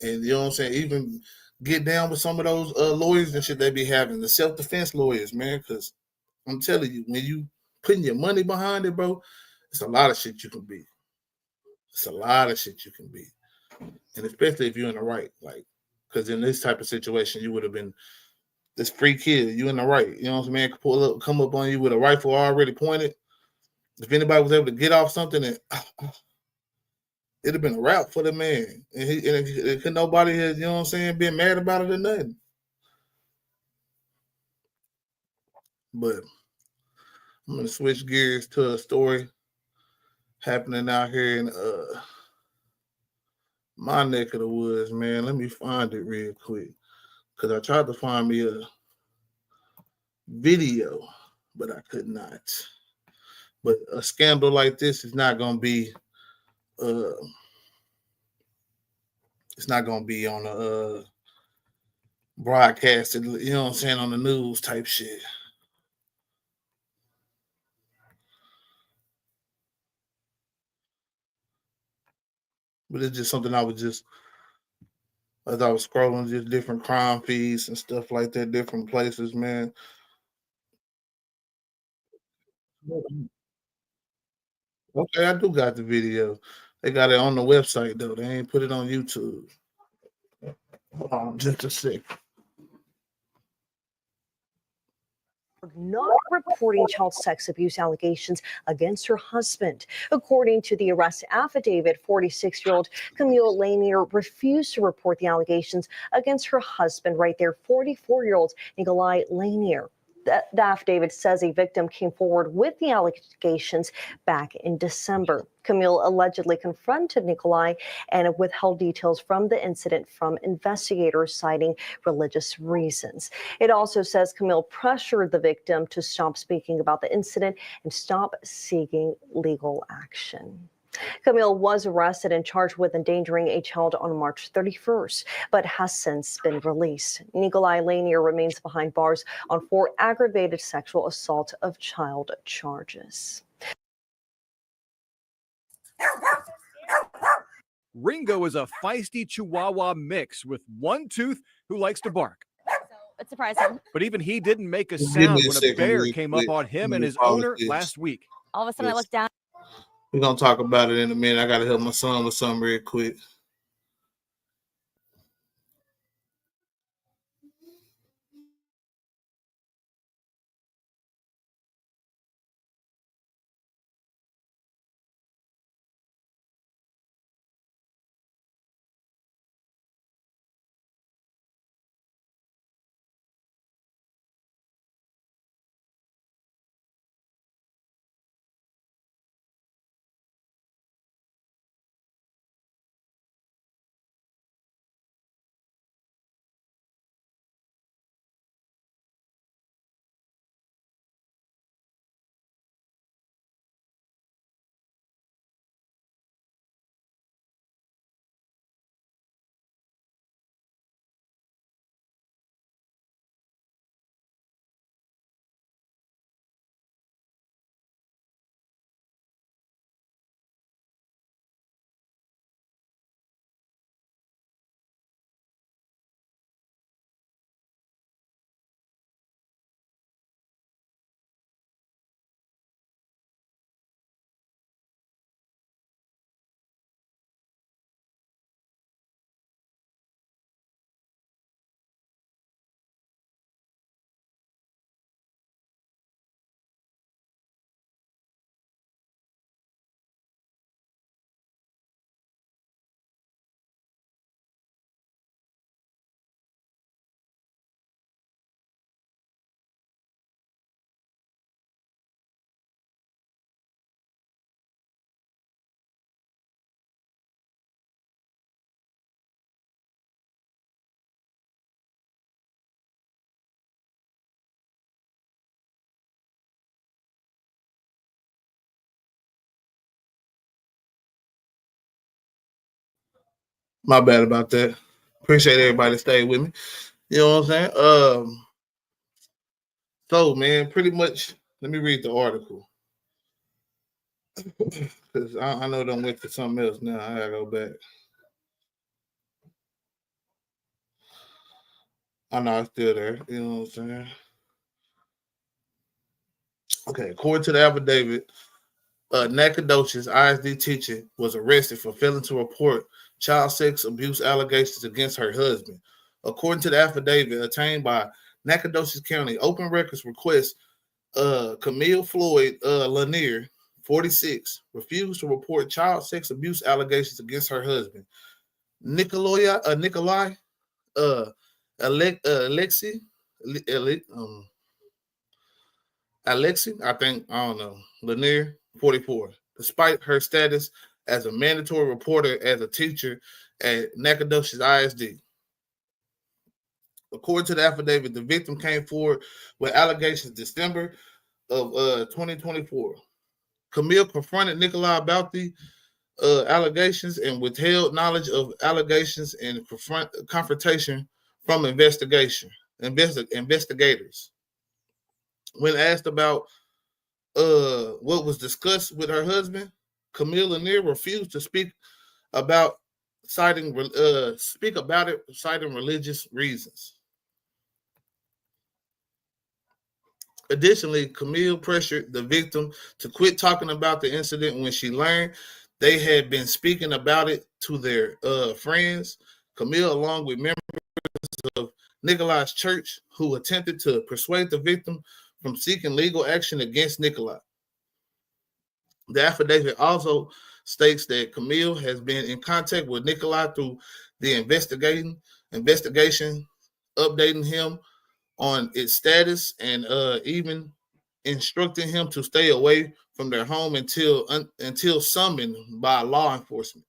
and, you know what I'm saying, even get down with some of those lawyers and shit they be having, the self-defense lawyers, man, because I'm telling you, when you putting your money behind it, bro, it's a lot of shit you can be. It's a lot of shit you can be. And especially if you're in the right, like, because in this type of situation, you would have been this free kid, you in the right, you know what I'm saying, come up on you with a rifle already pointed. If anybody was able to get off something, it'd have been a wrap for the man. And nobody has, you know what I'm saying, been mad about it or nothing. But I'm gonna switch gears to a story happening out here in my neck of the woods, man. Let me find it real quick. Cause I tried to find me a video, but I could not. But a scandal like this is not gonna be it's not gonna be on the broadcasted, you know what I'm saying, on the news type shit. But it's just something as I was scrolling just different crime feeds and stuff like that, different places, man. Okay, I do got the video. They got it on the website though. They ain't put it on YouTube. Hold on just a sec. Not reporting child sex abuse allegations against her husband. According to the arrest affidavit, 46-year-old Camille Lanier refused to report the allegations against her husband, right there, 44-year-old Nikolai Lanier. The affidavit says a victim came forward with the allegations back in December. Camille allegedly confronted Nikolai and withheld details from the incident from investigators, citing religious reasons. It also says Camille pressured the victim to stop speaking about the incident and stop seeking legal action. Camille was arrested and charged with endangering a child on March 31st, but has since been released. Nikolai Lanier remains behind bars on 4 aggravated sexual assault of child charges. Ringo is a feisty Chihuahua mix with one tooth who likes to bark. It's surprising. But even he didn't make a Give sound me a when a second bear real came quick. up on him Let and me his pause owner this. last week. All of a sudden, I look down. We're gonna talk about it in a minute. I gotta help my son with something real quick. My bad about that. Appreciate everybody that stayed with me. You know what I'm saying? So man, pretty much, let me read the article. Because I know them went to something else now. I gotta go back. I know it's still there. You know what I'm saying? Okay, according to the affidavit, Nacogdoches ISD teacher was arrested for failing to report child sex abuse allegations against her husband. According to the affidavit obtained by Nacogdoches County, open records request Camille Floyd Lanier, 46, refused to report child sex abuse allegations against her husband. Nikolai Alexei Alexi, I don't know, Lanier, 44. Despite her status as a mandatory reporter as a teacher at Nacogdoches ISD. According to the affidavit, the victim came forward with allegations December of 2024. Camille confronted Nikolai about the allegations and withheld knowledge of allegations and confrontation from investigators. When asked about what was discussed with her husband, Camille Lanier refused to speak about citing religious reasons. Additionally, Camille pressured the victim to quit talking about the incident when she learned they had been speaking about it to their friends. Camille, along with members of Nikolai's church, who attempted to persuade the victim from seeking legal action against Nikolai. The affidavit also states that Camille has been in contact with Nikolai through the investigation, updating him on its status and even instructing him to stay away from their home until summoned by law enforcement.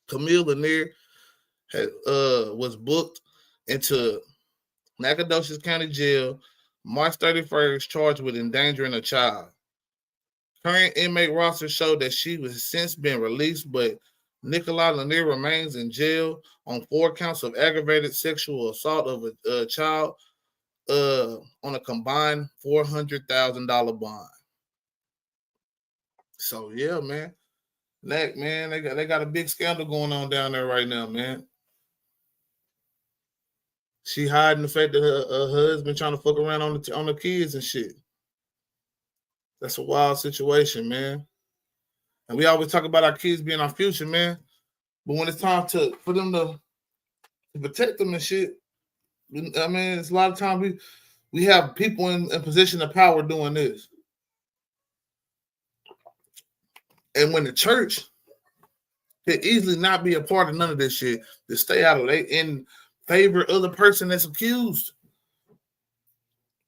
Camille Lanier was booked into Nacogdoches County Jail March 31st, charged with endangering a child. Current inmate roster showed that she has since been released, but Nikolai Lanier remains in jail on 4 counts of aggravated sexual assault of a child on a combined $400,000 bond. So yeah, man. They got a big scandal going on down there right now, man. She hiding the fact that her husband trying to fuck around on the kids and shit. That's a wild situation, man. And we always talk about our kids being our future, man. But when it's time for them to protect them and shit, I mean, it's a lot of times we have people in position of power doing this. And when the church could easily not be a part of none of this shit, to stay out of it in favor of the person that's accused.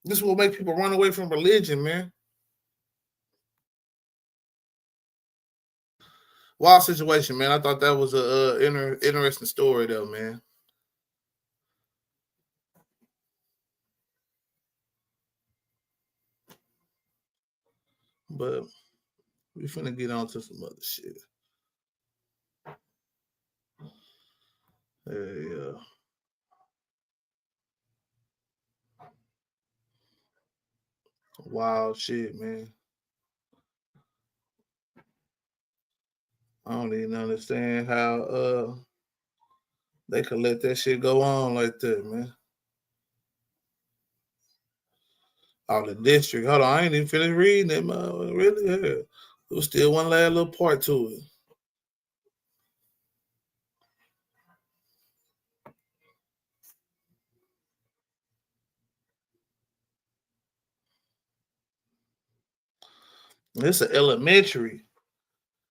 This will make people run away from religion, man. Wild situation, man. I thought that was a interesting story, though, man. But we finna get on to some other shit. Yeah. Wild shit, man. I don't even understand how they could let that shit go on like that, man. Oh, the district. Hold on, I ain't even finished reading it, man. Really? Yeah. There was still one last little part to it. It's an elementary.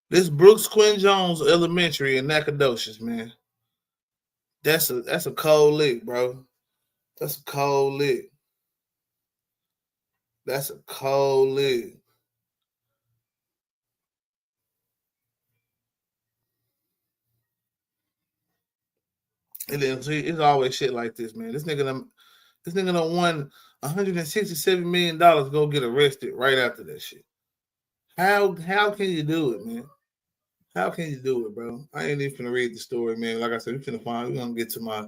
This Brooks Quinn Jones Elementary in Nacogdoches, man. That's a cold lick, bro. That's a cold lick. That's a cold lick. And then see, it's always shit like this, man. This nigga done won $167 million go get arrested right after that shit. How can you do it, man? How can you do it, bro? I ain't even finna read the story, man. Like I said, we're gonna get to my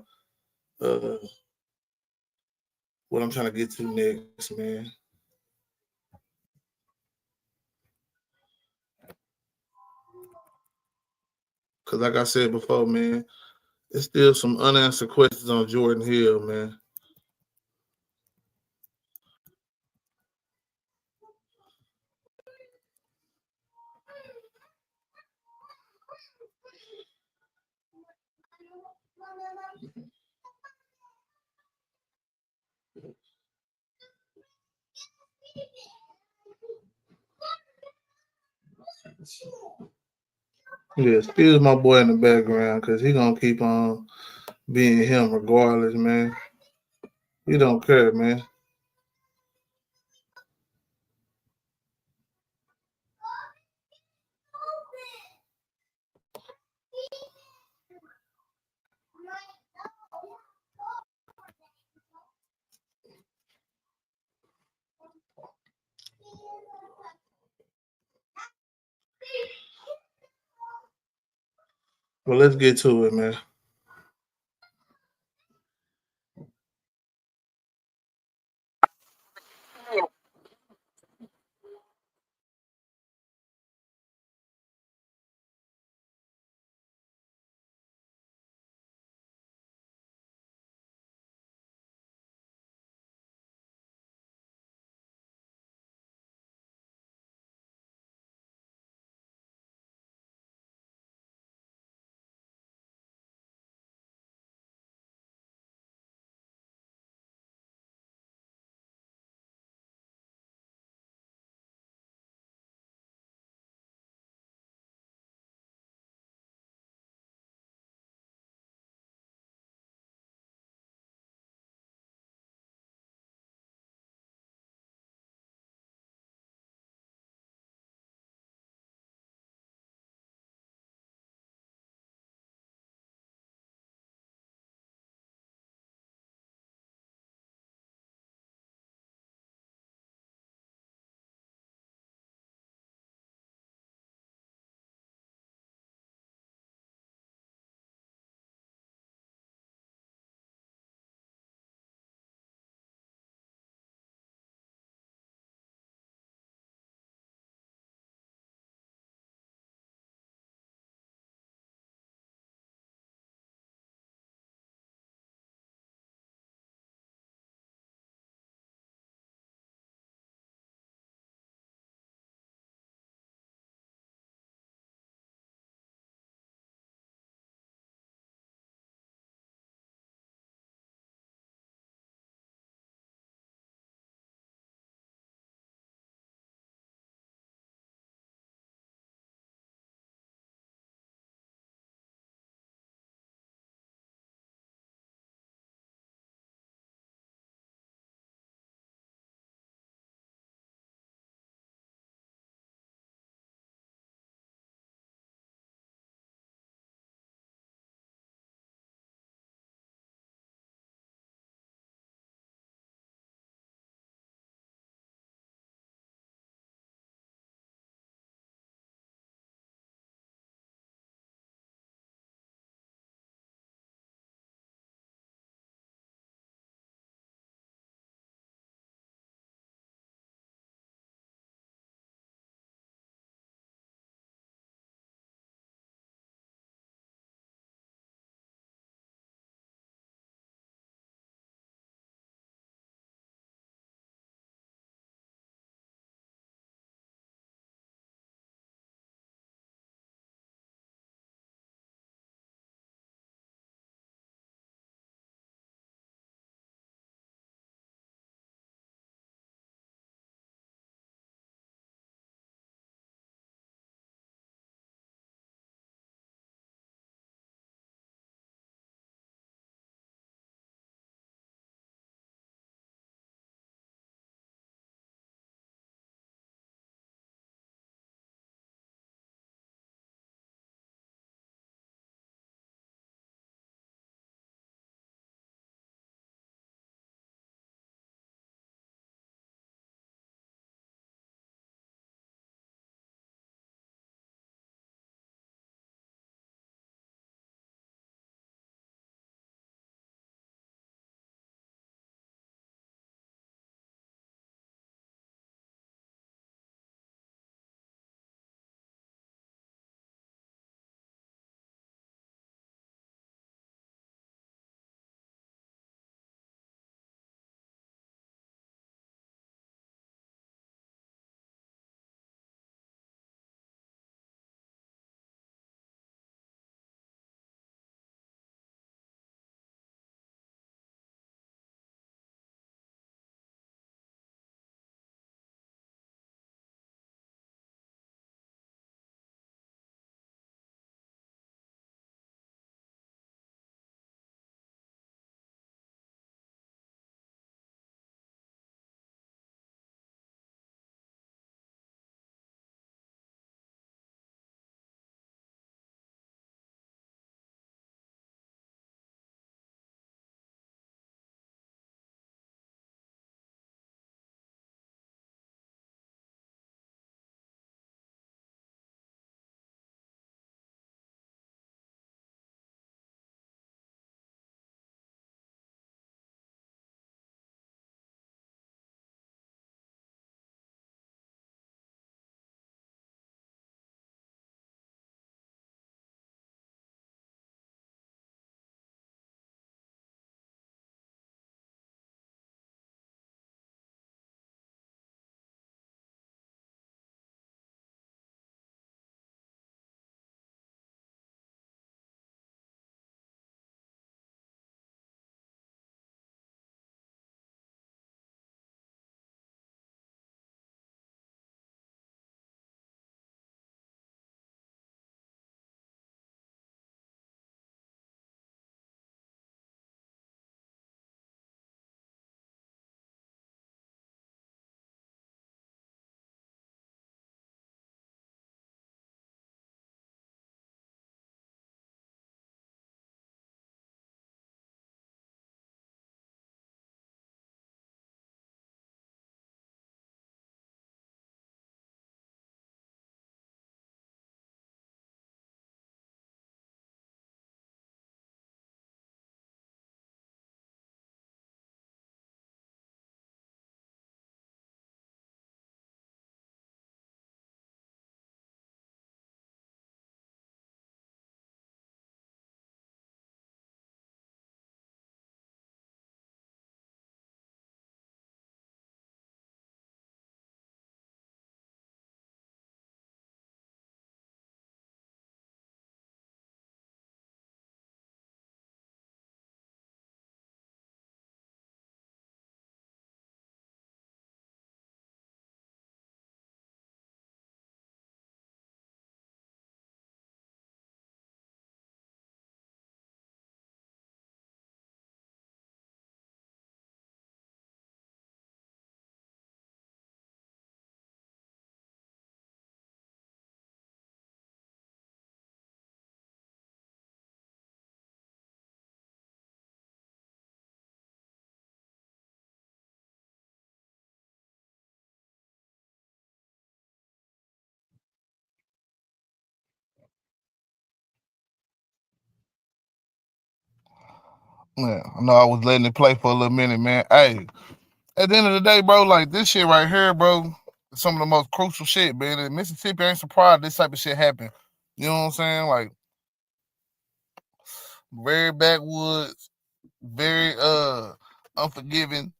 what I'm trying to get to next, man. Cause like I said before, man, there's still some unanswered questions on Jordan Hill, man. Yeah, excuse my boy in the background because he gonna keep on being him regardless, man. We don't care, man. Well, let's get to it, man. Yeah, I know I was letting it play for a little minute, man. Hey, at the end of the day, bro, like this shit right here, bro, is some of the most crucial shit, man. In Mississippi, I ain't surprised this type of shit happen. You know what I'm saying? Like, very backwoods, very unforgiving.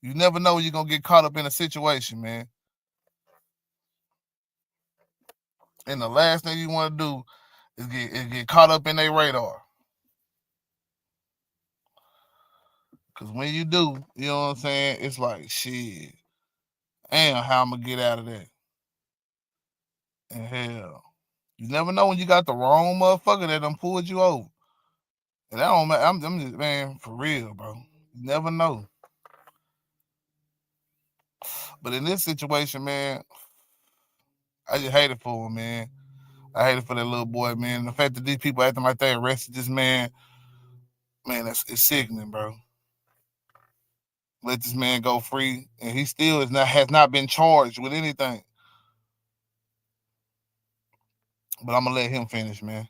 You never know when you're gonna get caught up in a situation, man. And the last thing you want to do is get caught up in their radar. Because when you do, you know what I'm saying? It's like, shit, damn, how I'm going to get out of that? And hell, you never know when you got the wrong motherfucker that done pulled you over. And that don't matter. I'm just, man, for real, bro. You never know. But in this situation, man, I just hate it for him, man. I hate it for that little boy, man. The fact that these people acting like they arrested this man, it's sickening, bro. Let this man go free, and he still has not been charged with anything. But I'm gonna let him finish, man.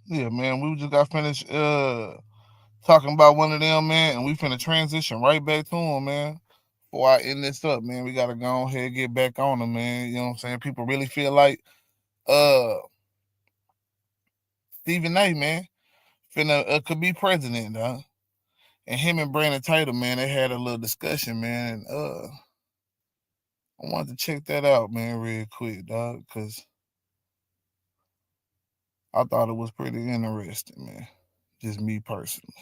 Yeah, man, we just got finished talking about one of them, man, and we finna transition right back to him, man. Before I end this up, man, we gotta go ahead and get back on him, man. You know what I'm saying? People really feel like Stephen A, man, could be president, dog. And him and Brandon Tatum, man, they had a little discussion, man. And I wanted to check that out, man, real quick, dog, because I thought it was pretty interesting, man. Just me personally.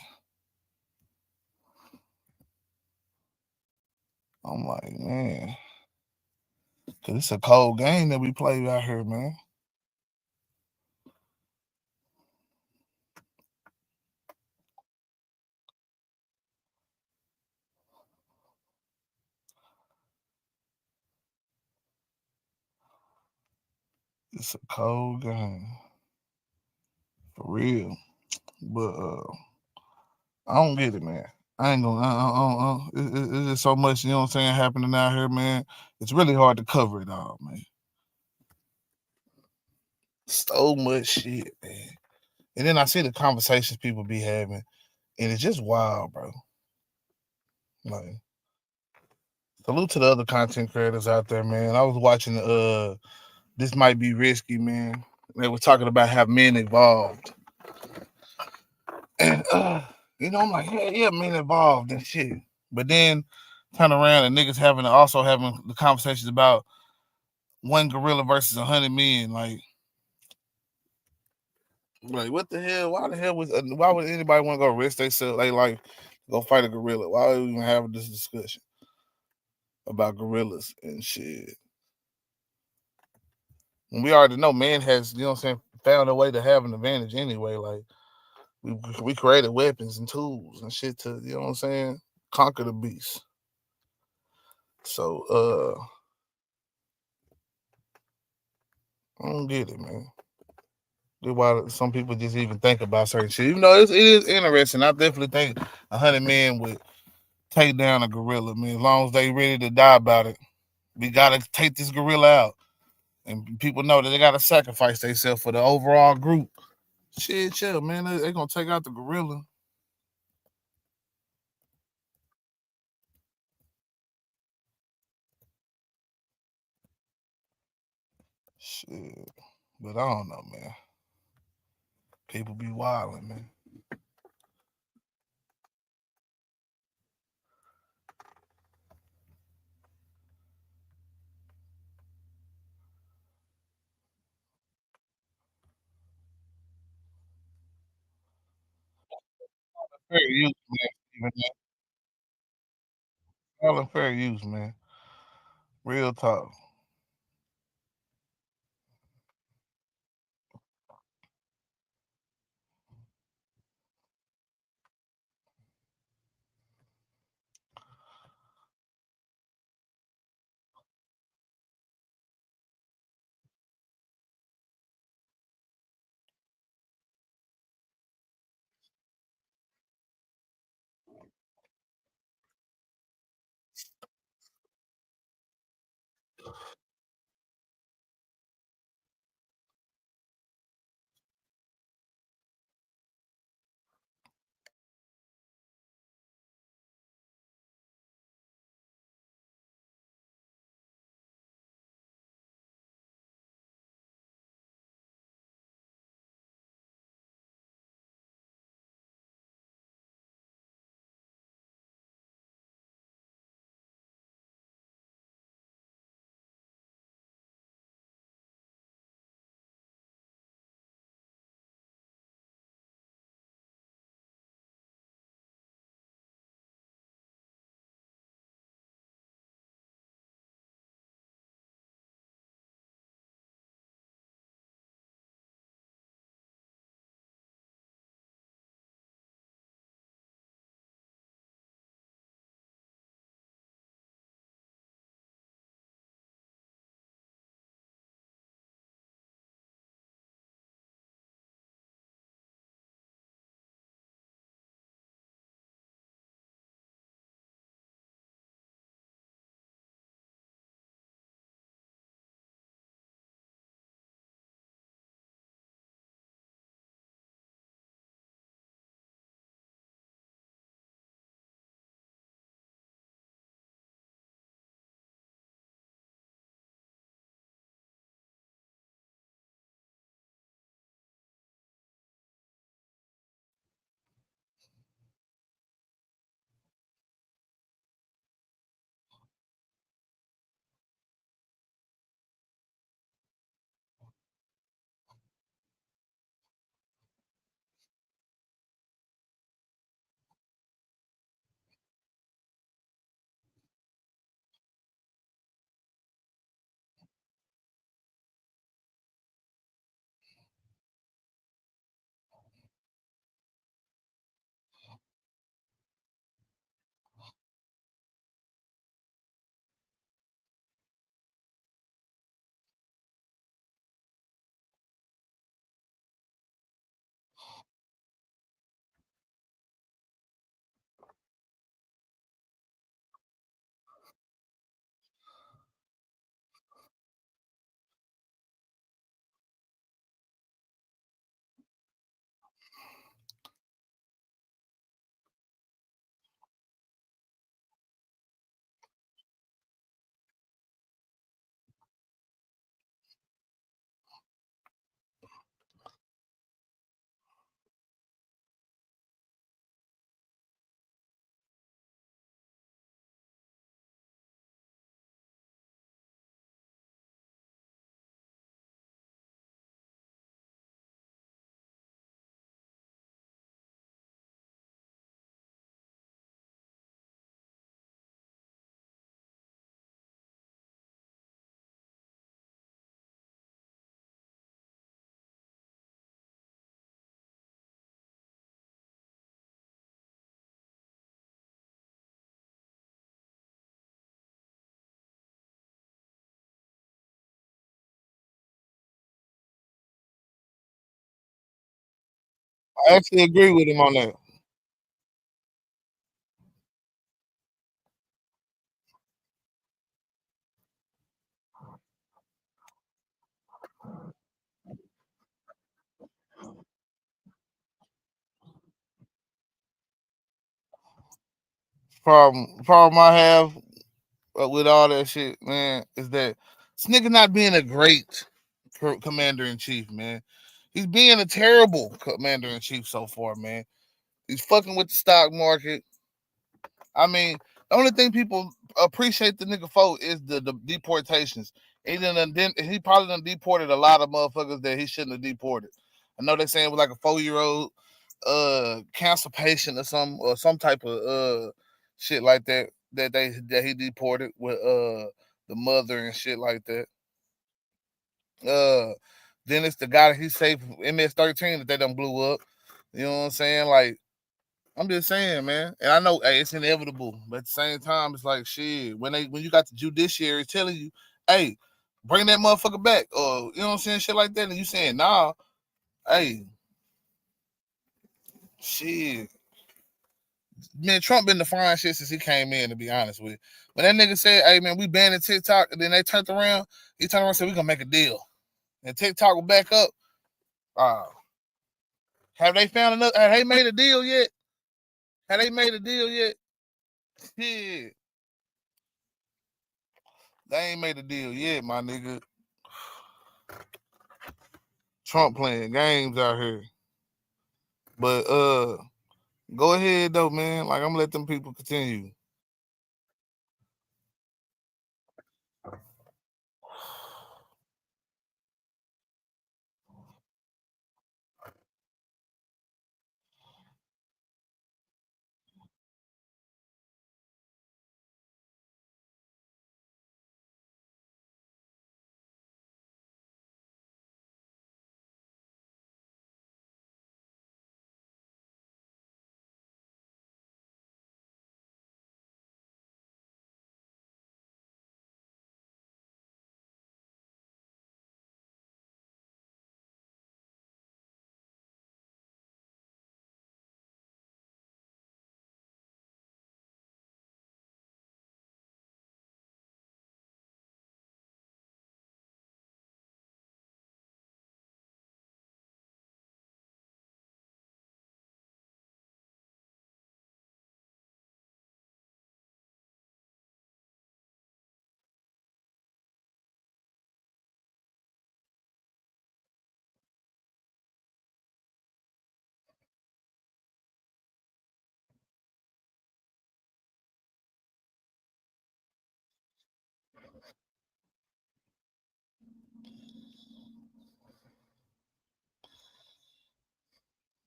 I'm like, man, because it's a cold game that we play out here, man. It's a cold game. For real. But I don't get it, man. I ain't gonna. It's just so much, you know what I'm saying, happening out here, man. It's really hard to cover it all, man. So much shit, man. And then I see the conversations people be having, and it's just wild, bro. Like, salute to the other content creators out there, man. I was watching This Might Be Risky, man. They were talking about how men evolved. And I'm like, yeah, men evolved and shit. But then turn around and niggas also having the conversations about one gorilla versus 100 men. Like what the hell? Why would anybody want to go risk themselves? Like go fight a gorilla? Why are we even having this discussion about gorillas and shit? And we already know man has, found a way to have an advantage anyway. Like we created weapons and tools and shit to, conquer the beast. So I don't get it, man. Why some people just even think about certain shit. Even though it is interesting, I definitely think 100 men would take down a gorilla, man. As long as they ready to die about it, we gotta take this gorilla out, and people know that they gotta sacrifice themselves for the overall group. Shit, chill, man. They gonna take out the gorilla. Shit, but I don't know, man. People be wilding, man. Fair use, man. All in fair use, man. Real talk. I actually agree with him on that. Problem I have with all that shit, man, is that this nigga not being a great commander in chief, man. He's being a terrible commander in chief so far, man. He's fucking with the stock market. I mean, the only thing people appreciate the nigga for is the deportations. He probably done deported a lot of motherfuckers that he shouldn't have deported. I know they're saying it was like a 4-year-old cancer patient or some type of shit like that he deported with the mother and shit like that. Then it's the guy that he saved from MS-13 that they done blew up. You know what I'm saying? Like, I'm just saying, man. And I know, hey, it's inevitable, but at the same time, it's like shit. When you got the judiciary telling you, hey, bring that motherfucker back, or you know what I'm saying, shit like that, and you saying nah, hey, shit. Man, Trump been defying shit since he came in, to be honest with you. When that nigga said, hey man, we banning TikTok, and then they turned around, he turned around and said, we gonna make a deal. And TikTok will back up. Have they found enough? Have they made a deal yet? Have they made a deal yet? Yeah. They ain't made a deal yet, my nigga. Trump playing games out here. But go ahead though, man. Like, I'm gonna let them people continue.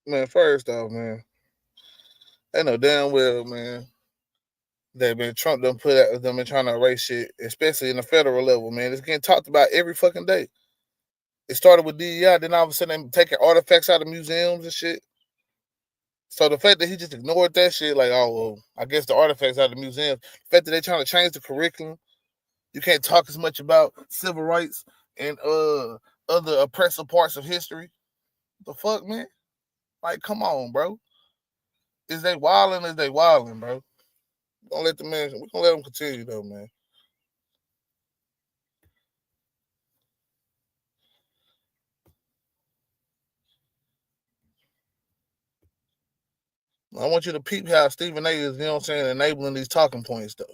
Man, first off, man, they know damn well, man, that been Trump done put out them been trying to erase shit, especially in the federal level, man. It's getting talked about every fucking day. It started with DEI, then all of a sudden they taking artifacts out of museums and shit. So the fact that he just ignored that shit, like, oh well, I guess the artifacts out of the museum. The fact that they trying to change the curriculum, you can't talk as much about civil rights and other oppressive parts of history. The fuck, man? Like, come on, bro. Is they wilding? Is they wilding, bro? We're gonna let them continue though, man. I want you to peep how Stephen A is, you know what I'm saying, enabling these talking points though.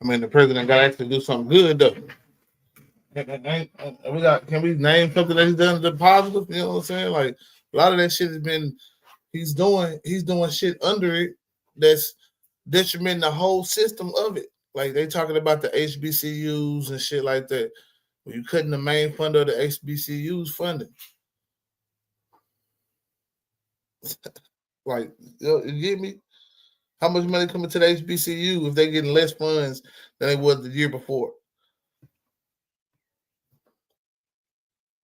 I mean, the president got to actually do something good though. Can we name something that he's done the positive? You know what I'm saying? Like a lot of that shit has been he's doing shit under it that's detrimenting the whole system of it. Like they talking about the HBCUs and shit like that. Well, you cutting the main fund of the HBCUs funding. Like, you get me? How much money coming to the HBCU if they getting less funds than they was the year before?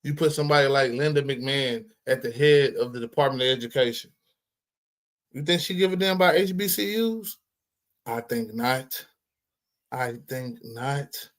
You put somebody like Linda McMahon at the head of the Department of Education. You think she give a damn about HBCUs? I think not. I think not.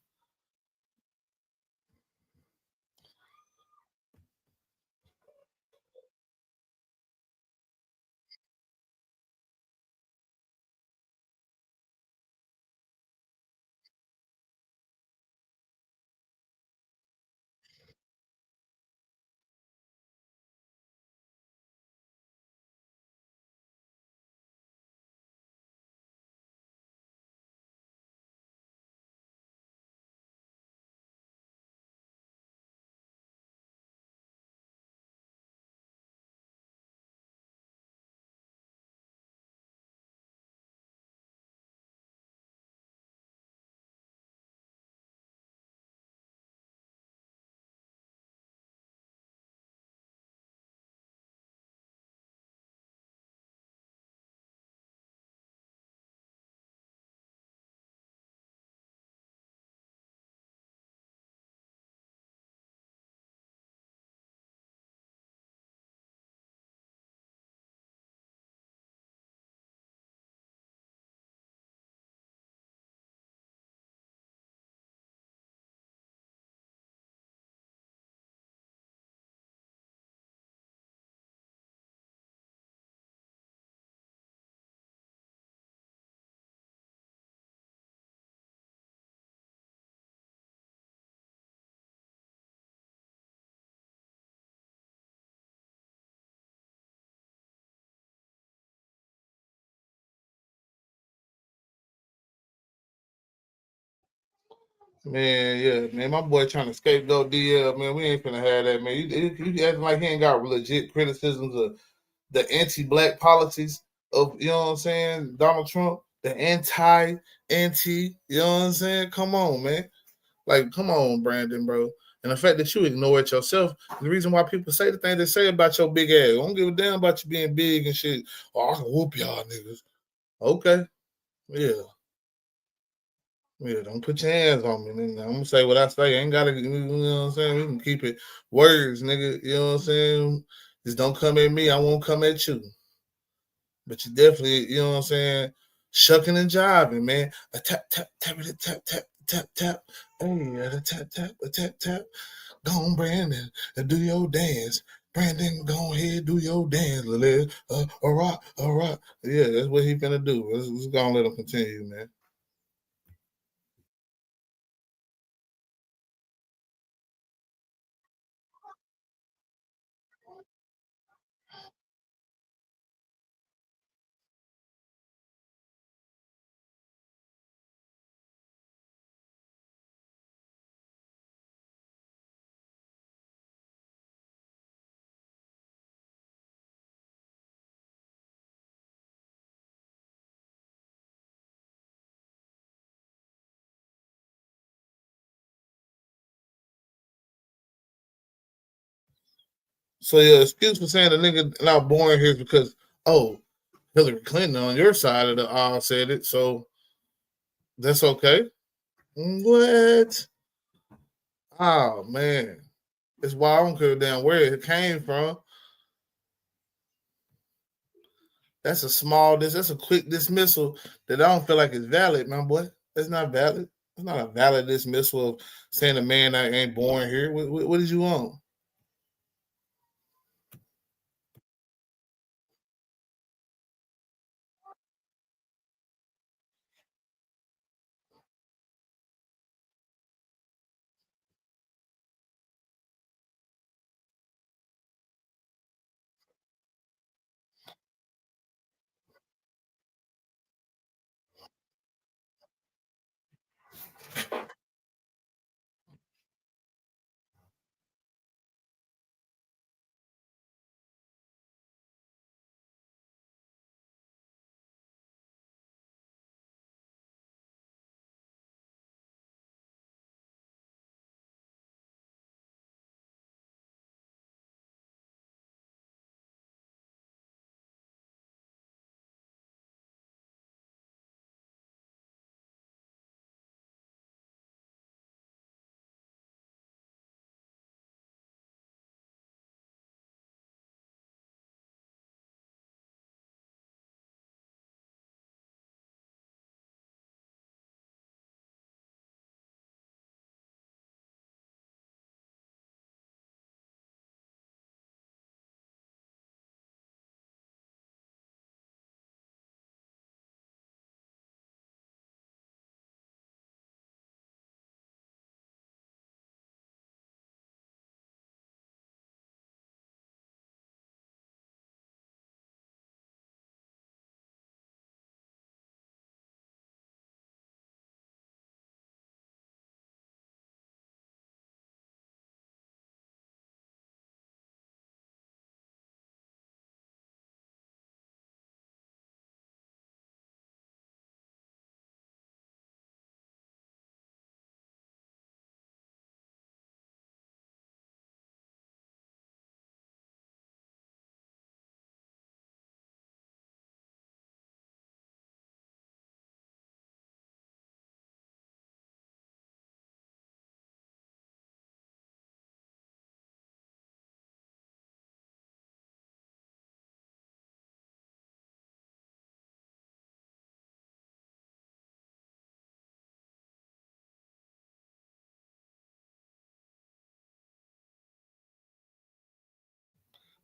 Man, yeah, man, my boy trying to scapegoat DL, man. We ain't finna have that, man. You acting like he ain't got legit criticisms of the anti-black policies of, you know what I'm saying, Donald Trump, the anti, you know what I'm saying? Come on, man. Like, come on, Brandon, bro. And the fact that you ignore it yourself, the reason why people say the things they say about your big ass. I don't give a damn about you being big and shit. Oh, I can whoop y'all niggas. Okay. Yeah. Yeah, don't put your hands on me, nigga. I'm gonna say what I say. I ain't gotta, you know what I'm saying? We can keep it words, nigga. You know what I'm saying? Just don't come at me. I won't come at you. But you definitely, you know what I'm saying? Shucking and jiving, man. A tap, tap, tap, tap, tap, tap, tap. Hey, a tap, tap, a tap, tap. Go on, Brandon, and do your dance. Brandon, go ahead, do your dance, Lily. All right, all right. Yeah, that's what he finna do. Let's go and let him continue, man. So your excuse for saying the nigga not born here is because, oh, Hillary Clinton on your side of the aisle said it, so that's okay. What? Oh man. It's why I don't care damn where it came from. That's a quick dismissal that I don't feel like is valid, my boy. That's not valid. It's not a valid dismissal of saying a man that ain't born here. What did you want?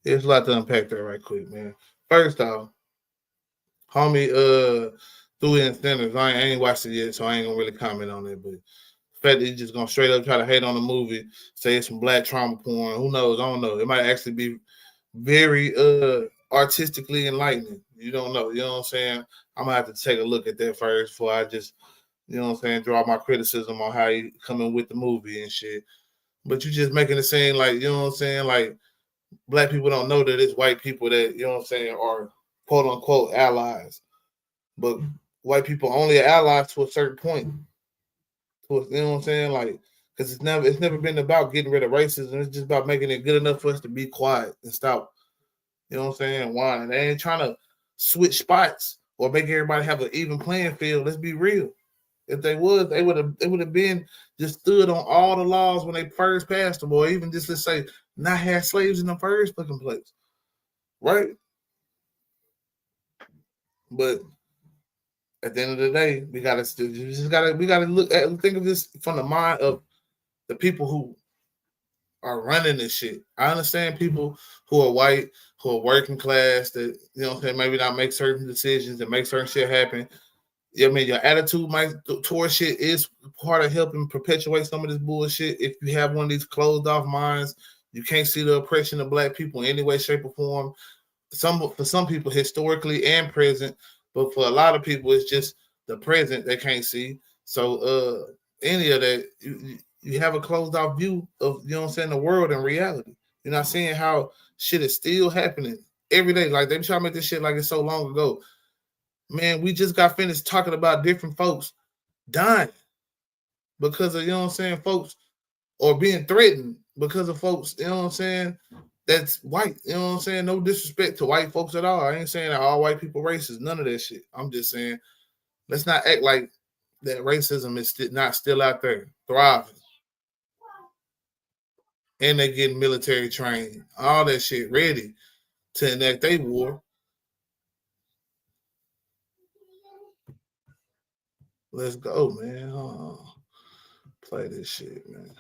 There's a lot to unpack there right quick, man. First off, homie threw in Sinners. I ain't watched it yet, so I ain't gonna really comment on it. But the fact that he's just gonna straight up try to hate on the movie, say it's some black trauma porn, who knows? I don't know. It might actually be very artistically enlightening. You don't know. You know what I'm saying? I'm gonna have to take a look at that first before I just, you know what I'm saying, draw my criticism on how you coming with the movie and shit. But you just making it seem like, you know what I'm saying, like black people don't know that it's white people that, you know what I'm saying, are quote unquote allies. But white people only are allies to a certain point. You know what I'm saying? Like, because it's never been about getting rid of racism. It's just about making it good enough for us to be quiet and stop, you know what I'm saying, whining. They ain't trying to switch spots or make everybody have an even playing field. Let's be real. If they would, they would have been just stood on all the laws when they first passed them, or even just, let's say, not have slaves in the first fucking place. Right? But at the end of the day, we gotta think of this from the mind of the people who are running this shit. I understand people who are white, who are working class, that, you know what I'm saying, maybe not make certain decisions and make certain shit happen. I mean, your attitude towards shit is part of helping perpetuate some of this bullshit. If you have one of these closed off minds, you can't see the oppression of black people in any way, shape, or form. For some people, historically and present, but for a lot of people, it's just the present they can't see. So any of that, you have a closed off view of, you know what I'm saying, the world and reality. You're not seeing how shit is still happening every day. Like, they try to make this shit like it's so long ago. Man, we just got finished talking about different folks dying because of, you know what I'm saying, folks, or being threatened because of folks, you know what I'm saying, that's white. You know what I'm saying? No disrespect to white folks at all. I ain't saying that all white people racist. None of that shit. I'm just saying, let's not act like that racism is not still out there thriving. And they getting military trained, all that shit ready to enact their war. Let's go, man. Play this shit, man.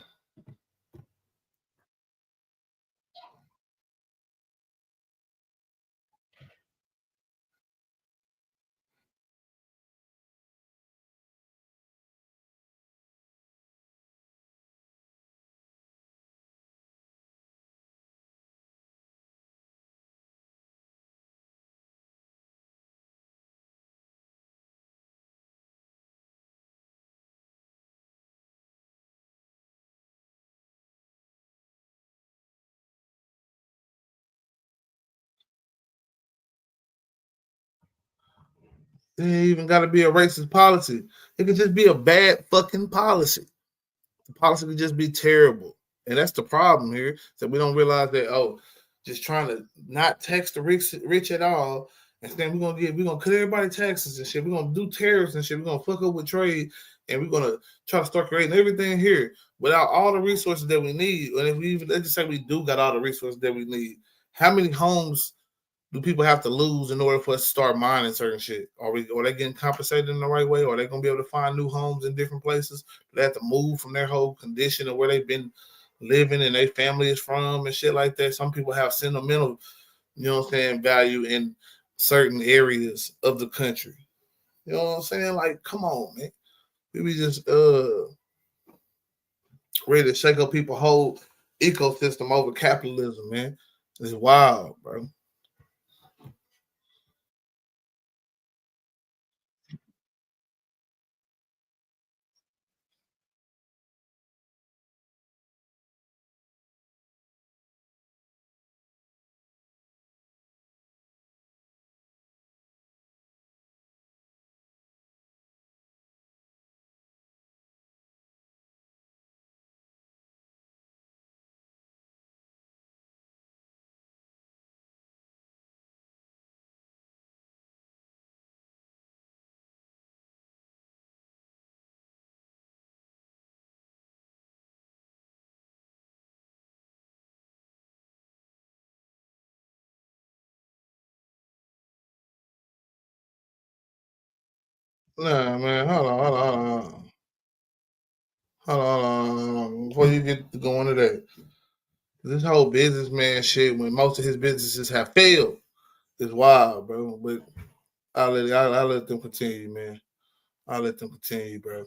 It ain't even got to be a racist policy. It could just be a bad fucking policy. The policy could just be terrible. And that's the problem here. So we don't realize that, just trying to not tax the rich at all. And then we're gonna cut everybody taxes and shit. We're gonna do tariffs and shit. We're gonna fuck up with trade, and we're gonna try to start creating everything here without all the resources that we need. And if let's just say we do got all the resources that we need, how many homes do people have to lose in order for us to start mining certain shit? Are they getting compensated in the right way? Or are they gonna be able to find new homes in different places? They have to move from their whole condition of where they've been living and their family is from and shit like that. Some people have sentimental, you know what I'm saying, value in certain areas of the country. You know what I'm saying? Like, come on, man. We just ready to shake up people's whole ecosystem over capitalism, man. It's wild, bro. Nah, man, hold on. Before you get to going to that, This whole businessman shit, when most of his businesses have failed, is wild, bro. But I'll let them continue, man. I'll let them continue, bro.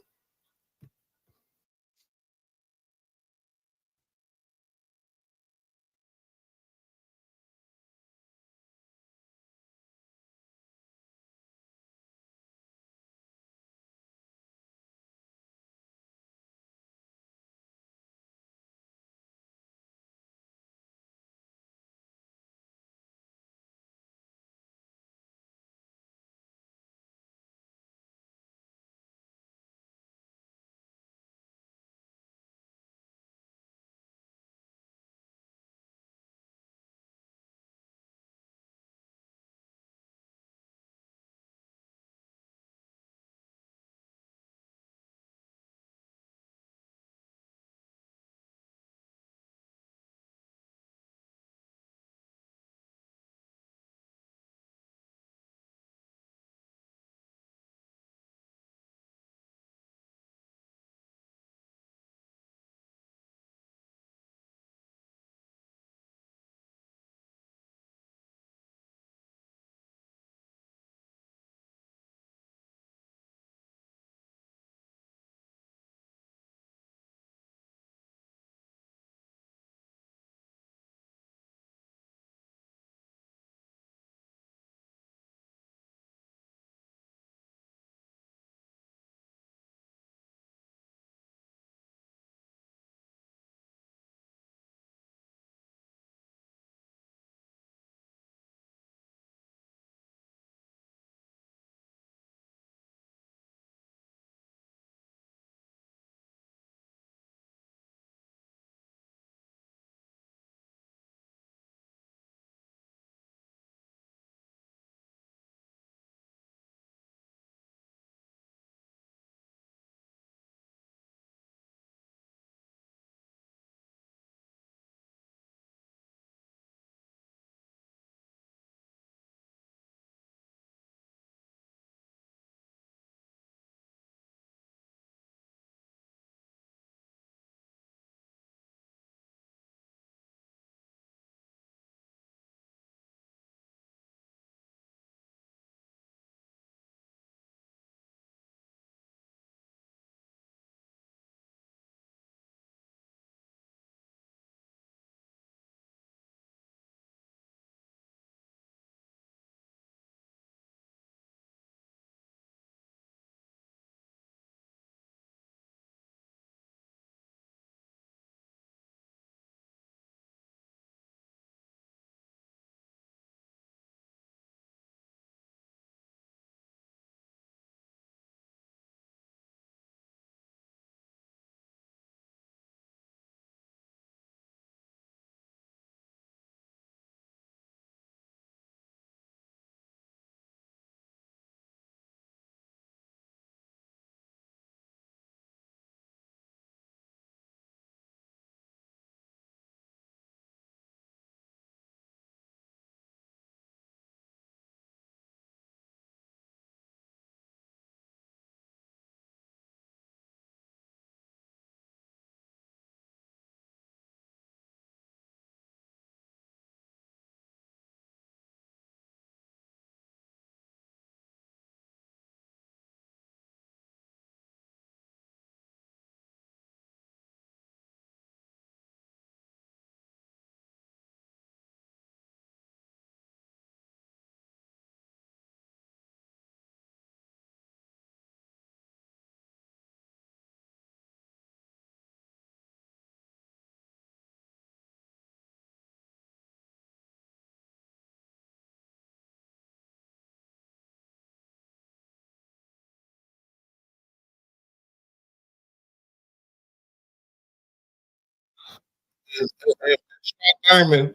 Thurman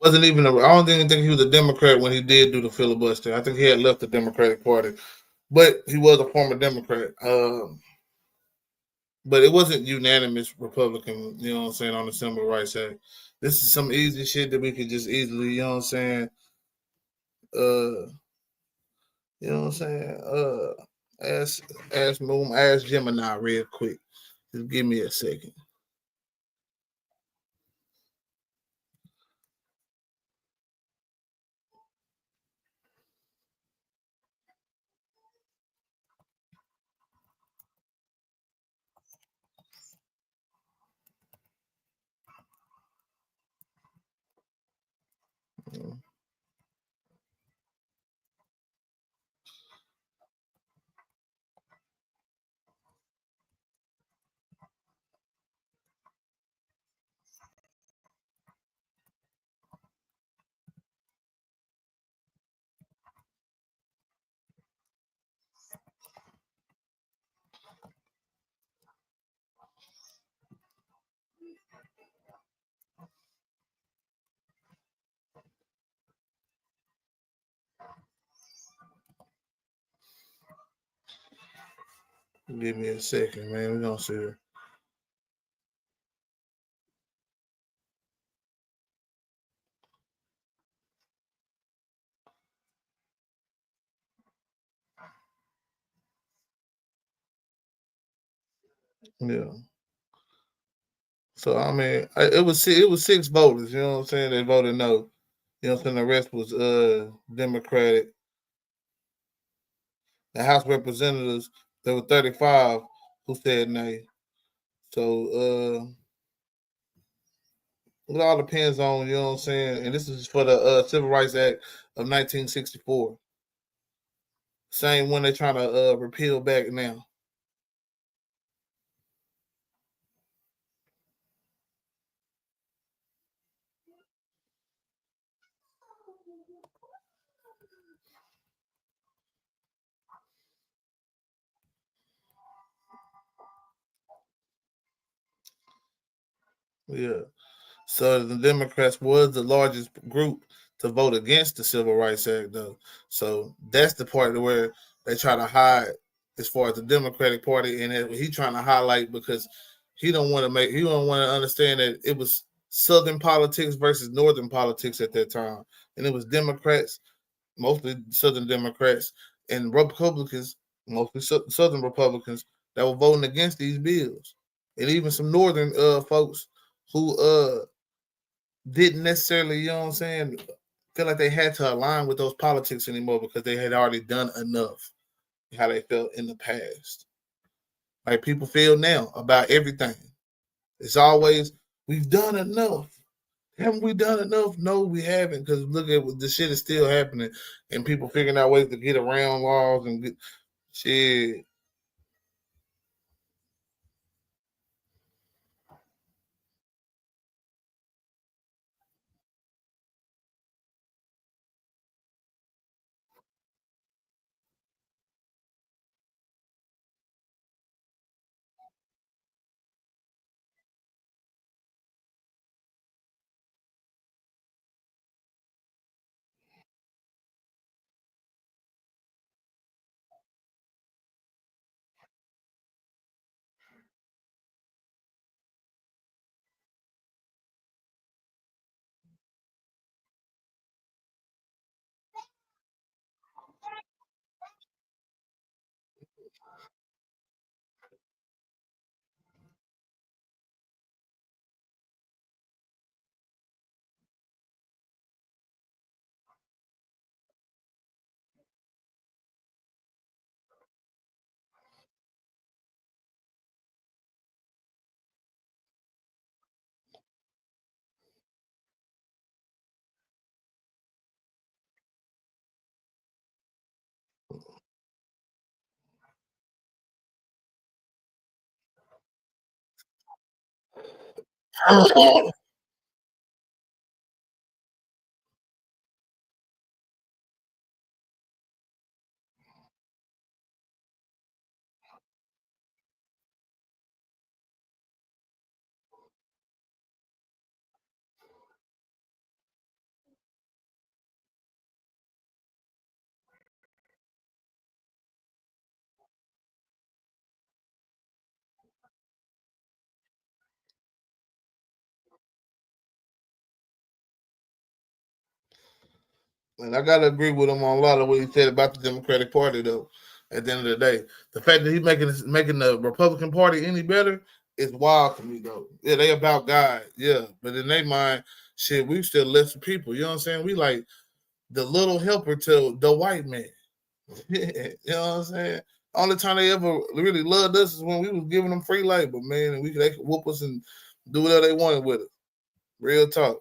wasn't even. I don't even think he was a Democrat when he did do the filibuster. I think he had left the Democratic Party, but he was a former Democrat. But it wasn't unanimous Republican. You know what I'm saying, on the Civil Rights Act. This is some easy shit that we could just easily. You know what I'm saying. You know what I'm saying. Ask Gemini real quick. Just give me a second. Give me a second, man. We're gonna see her. Yeah. So I mean, it was 6 voters. You know what I'm saying? They voted no. You know what I'm saying? The rest was Democratic. The House Representatives, there were 35 who said nay. So it all depends on, you know what I'm saying? And this is for the Civil Rights Act of 1964. Same one they're trying to repeal back now. Yeah. So the Democrats was the largest group to vote against the Civil Rights Act, though. So that's the part where they try to hide as far as the Democratic Party, and he trying to highlight because he don't want to understand that it was Southern politics versus Northern politics at that time, and it was Democrats, mostly Southern Democrats, and Republicans, mostly Southern Republicans, that were voting against these bills, and even some Northern folks who didn't necessarily, you know what I'm saying, feel like they had to align with those politics anymore because they had already done enough how they felt in the past. Like people feel now about everything. It's always, we've done enough. Haven't we done enough? No, we haven't, because look at what the shit is still happening and people figuring out ways to get around laws and get shit. And I gotta agree with him on a lot of what he said about the Democratic Party, though. At the end of the day, the fact that he's making the Republican Party any better is wild to me, though. Yeah, they about God, yeah, but in their mind, shit, we still less people. You know what I'm saying? We like the little helper to the white man. You know what I'm saying? Only time they ever really loved us is when we was giving them free labor, man, and they could whoop us and do whatever they wanted with it. Real talk.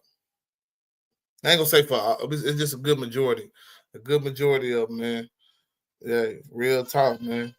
I ain't gonna say for all, it's just a good majority. A good majority of them, man. Yeah, real talk, man.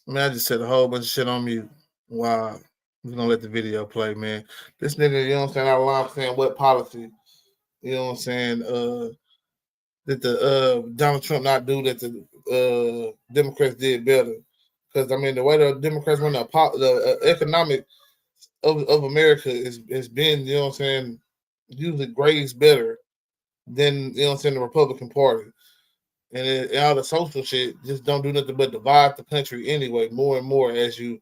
Man, I just said a whole bunch of shit on mute. Wow. We're gonna let the video play, man. This nigga, you know what I'm saying, out of line saying what policy, you know what I'm saying, that the Donald Trump not do that the Democrats did better. Because I mean the way the Democrats run the economic of America has been, you know what I'm saying, usually grades better than, you know what I'm saying, the Republican Party. And all the social shit just don't do nothing but divide the country anyway, more and more as you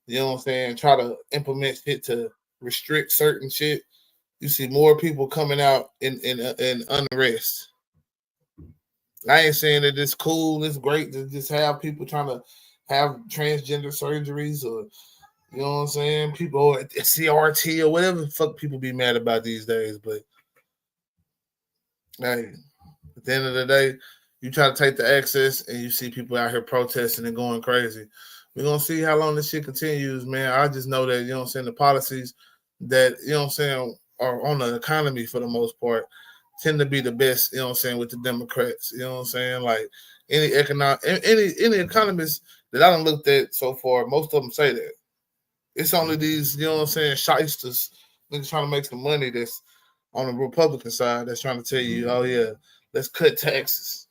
know what I'm saying, try to implement shit to restrict certain shit. You see more people coming out in unrest. I ain't saying that it's cool, it's great to just have people trying to have transgender surgeries or, you know what I'm saying, people at CRT or whatever the fuck people be mad about these days. But hey, at the end of the day, you try to take the access and you see people out here protesting and going crazy. We're going to see how long this shit continues, man. I just know that, you know what I'm saying, the policies that, you know what I'm saying, are on the economy for the most part tend to be the best, you know what I'm saying, with the Democrats. You know what I'm saying? Like any economists that I done looked at so far, most of them say that. It's only these, you know what I'm saying, shysters, niggas trying to make some money that's on the Republican side that's trying to tell you, oh yeah, let's cut taxes.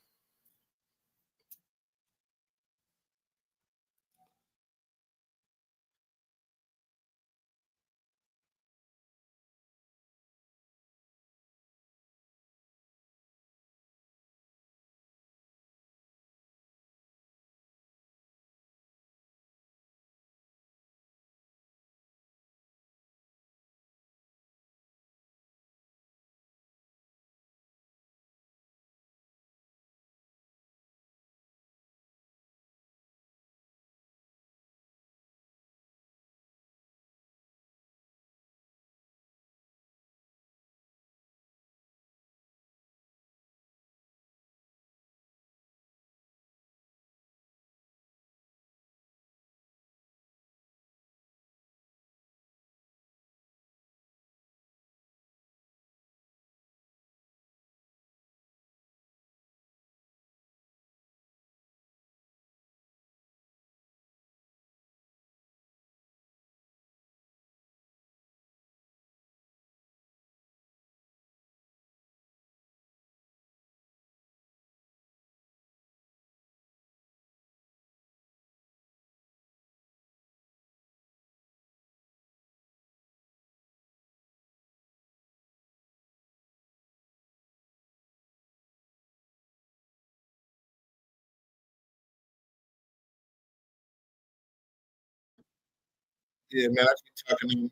Yeah, man, I keep talking to you,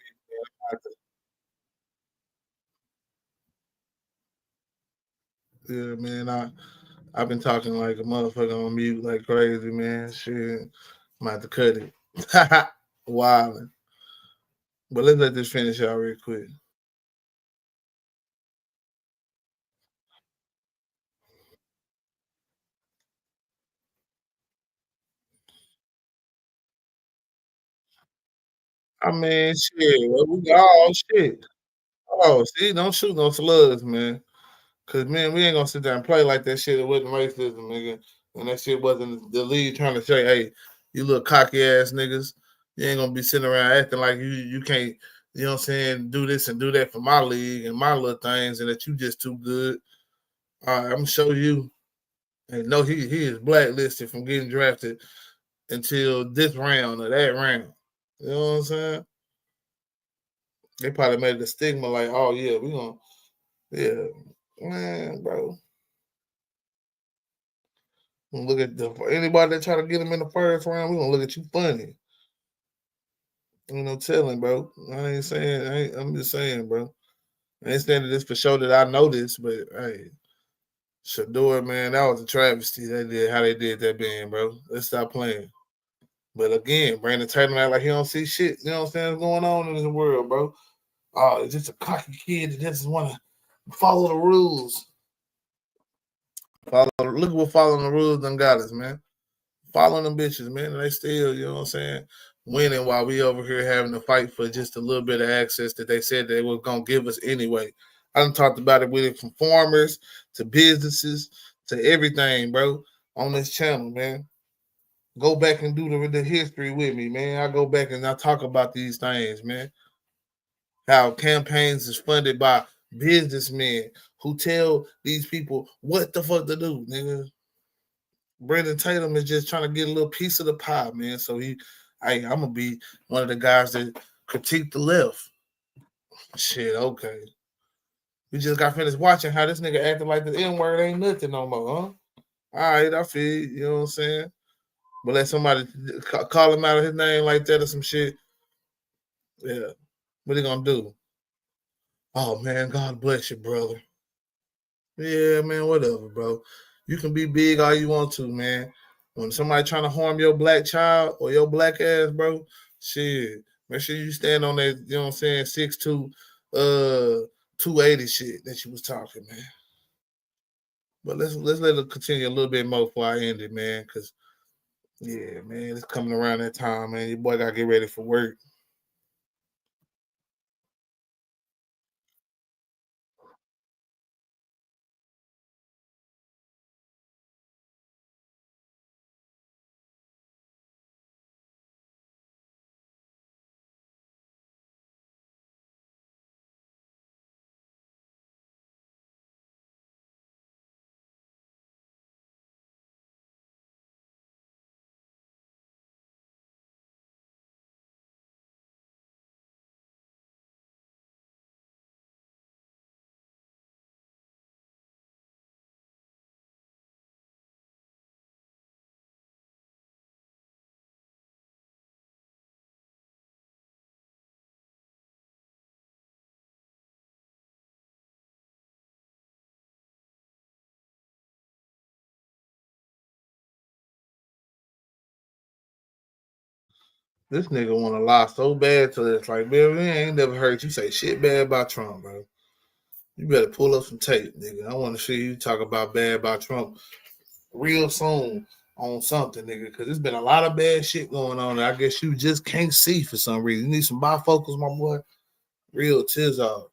man. Yeah, man, I've been talking like a motherfucker on mute like crazy, man. Shit, I'm about to cut it. Wildin'. But let's let this finish out real quick. I mean, shit, well, we got shit. Oh, see, don't shoot no slugs, man. Cause man, we ain't gonna sit there and play like that shit. It wasn't racism, nigga. And that shit wasn't the league trying to say, hey, you little cocky ass niggas, you ain't gonna be sitting around acting like you can't, you know what I'm saying, do this and do that for my league and my little things, and that you just too good. All right, I'm gonna show you. And no, he is blacklisted from getting drafted until this round or that round. You know what I'm saying? They probably made it a stigma like, oh yeah, we gonna, yeah, man, bro. Look at anybody that try to get him in the first round, we gonna look at you funny. You know, telling, bro. I ain't saying, I'm just saying, bro. I ain't saying this for sure that I know this, but hey, Shador, man, that was a travesty. They did how they did that band, bro. Let's stop playing. But again, Brandon Tatum act like he don't see shit, you know what I'm saying, going on in the world, bro. Oh, it's just a cocky kid that just want to follow the rules. Look at what following the rules done got us, man. Following them bitches, man. And they still, you know what I'm saying, winning while we over here having to fight for just a little bit of access that they said they were going to give us anyway. I done talked about it with it from farmers to businesses to everything, bro, on this channel, man. Go back and do the history with me, man. I go back and I talk about these things, man. How campaigns is funded by businessmen who tell these people what the fuck to do, nigga. Brandon Tatum is just trying to get a little piece of the pie, man. So I'm gonna be one of the guys that critique the left. Shit, okay. We just got finished watching how this nigga acting like the N-word ain't nothing no more, huh? All right, I feel you, you know what I'm saying? But let somebody call him out of his name like that or some shit. Yeah. What they gonna do? Oh man, God bless you, brother. Yeah, man, whatever, bro. You can be big all you want to, man. When somebody trying to harm your black child or your black ass, bro, shit. Make sure you stand on that, you know what I'm saying, 6'2", 280 shit that you was talking, man. But let's let it continue a little bit more before I end it, man. Cause yeah, man, it's coming around that time, man. Your boy gotta get ready for work. This nigga want to lie so bad to it's like, man, I ain't never heard you say shit bad about Trump, bro. You better pull up some tape, nigga. I want to see you talk about bad about Trump real soon on something, nigga, because there's been a lot of bad shit going on that I guess you just can't see for some reason. You need some bifocals, my boy. Real tears off.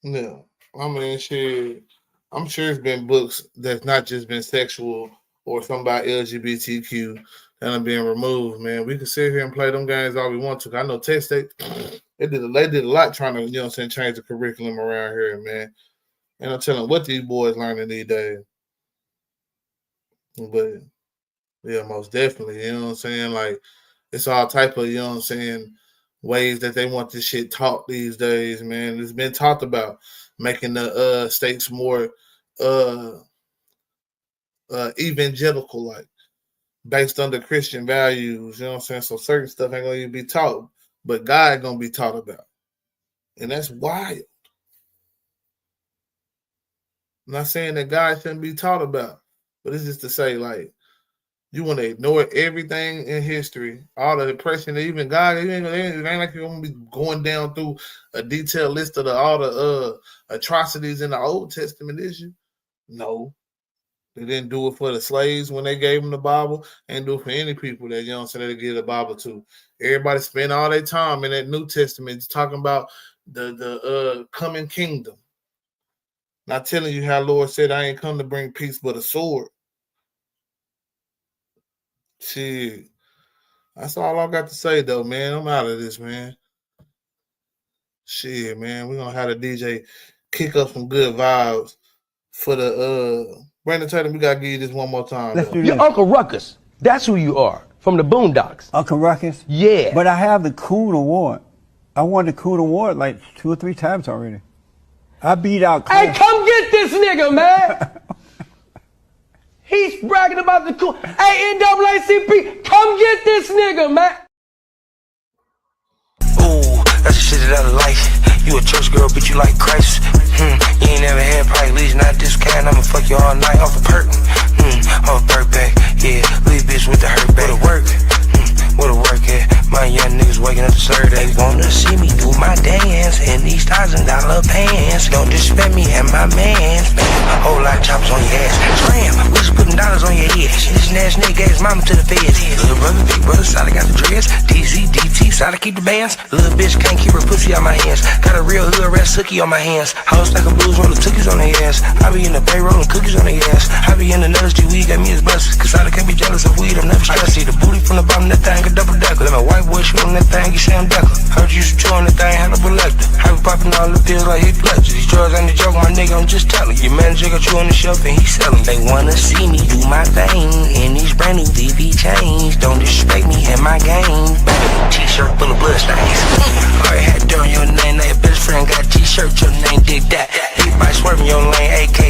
Yeah. I mean, shit. I'm sure it's been books that's not just been sexual or something about LGBTQ that are being removed, man. We can sit here and play them games all we want to. I know Tech State, they did a lot trying to, you know what I'm saying, change the curriculum around here, man. And I'm telling what these boys learning these days. But yeah, most definitely, you know what I'm saying? Like, it's all type of, you know what I'm saying, ways that they want this shit taught these days, man. It's been talked about making the states more evangelical, like based on the Christian values, you know what I'm saying? So certain stuff ain't gonna even be taught, but God gonna be taught about. And that's wild. I'm not saying that God shouldn't be taught about, but it's just to say, like, you want to ignore everything in history, all the oppression, even God. It ain't like you're gonna be going down through a detailed list of all the atrocities in the Old Testament, is you? No, they didn't do it for the slaves when they gave them the Bible, and do it for any people that, you know what I'm saying, they give the Bible to. Everybody spend all their time in that New Testament talking about the coming kingdom. Not telling you how Lord said, I ain't come to bring peace but a sword. Shit. That's all I got to say, though, man. I'm out of this, man. Shit, man. We're going to have the DJ kick up some good vibes for the Brandon Tatum. We got to give you this one more time. Let's do this. You're Uncle Ruckus. That's who you are. From the Boondocks. Uncle Ruckus? Yeah. But I have the Coon Award. I won the Coon Award like 2 or 3 times already. I beat out Hey, come get this nigga, man. He's bragging about the cool. Hey, NAACP, come get this nigga, man. Ooh, that's the shit that I like. You a church girl, bitch, you like Christ. You ain't never had probably least not this kind. I'ma fuck you all night off a perk. Off a perk back. Yeah, leave bitch with the hurt back. With a work. Where the work at? My young niggas waking up to serve. They wanna see me do my dance in these $1,000 pants. Don't disrespect me and my mans. Man, whole lot of choppers on your ass. Scram, we just putting dollars on your head. This ass nigga gave his mama to the feds. Little brother, big brother, side got the dreads. DZ, DT, side keep the bands. Little bitch can't keep her pussy out my hands. Got a real hood red hooky on my hands. House like a blues roll the cookies on their ass. I be in the bay rolling cookies on their ass. I be in the nuts, weed got me as bust. Cause I can't be jealous of weed, I'm never stressed. See the booty from the bottom, that thing a double decker. Let my white boy shoot on that thing, you Sam Decker. Heard you used to chew on that thing, had a selector. I be popping all the pills like he pledges. These drugs ain't a joke, my nigga, I'm just telling. Your manager got you on the shelf and he selling. They wanna see me do my thing in these brand new VV chains. Don't disrespect me and my game. T-shirt full of blood stains. Already had dirt on your name, now your best friend got a T-shirt, your name dig that. Everybody swerving your lane, AK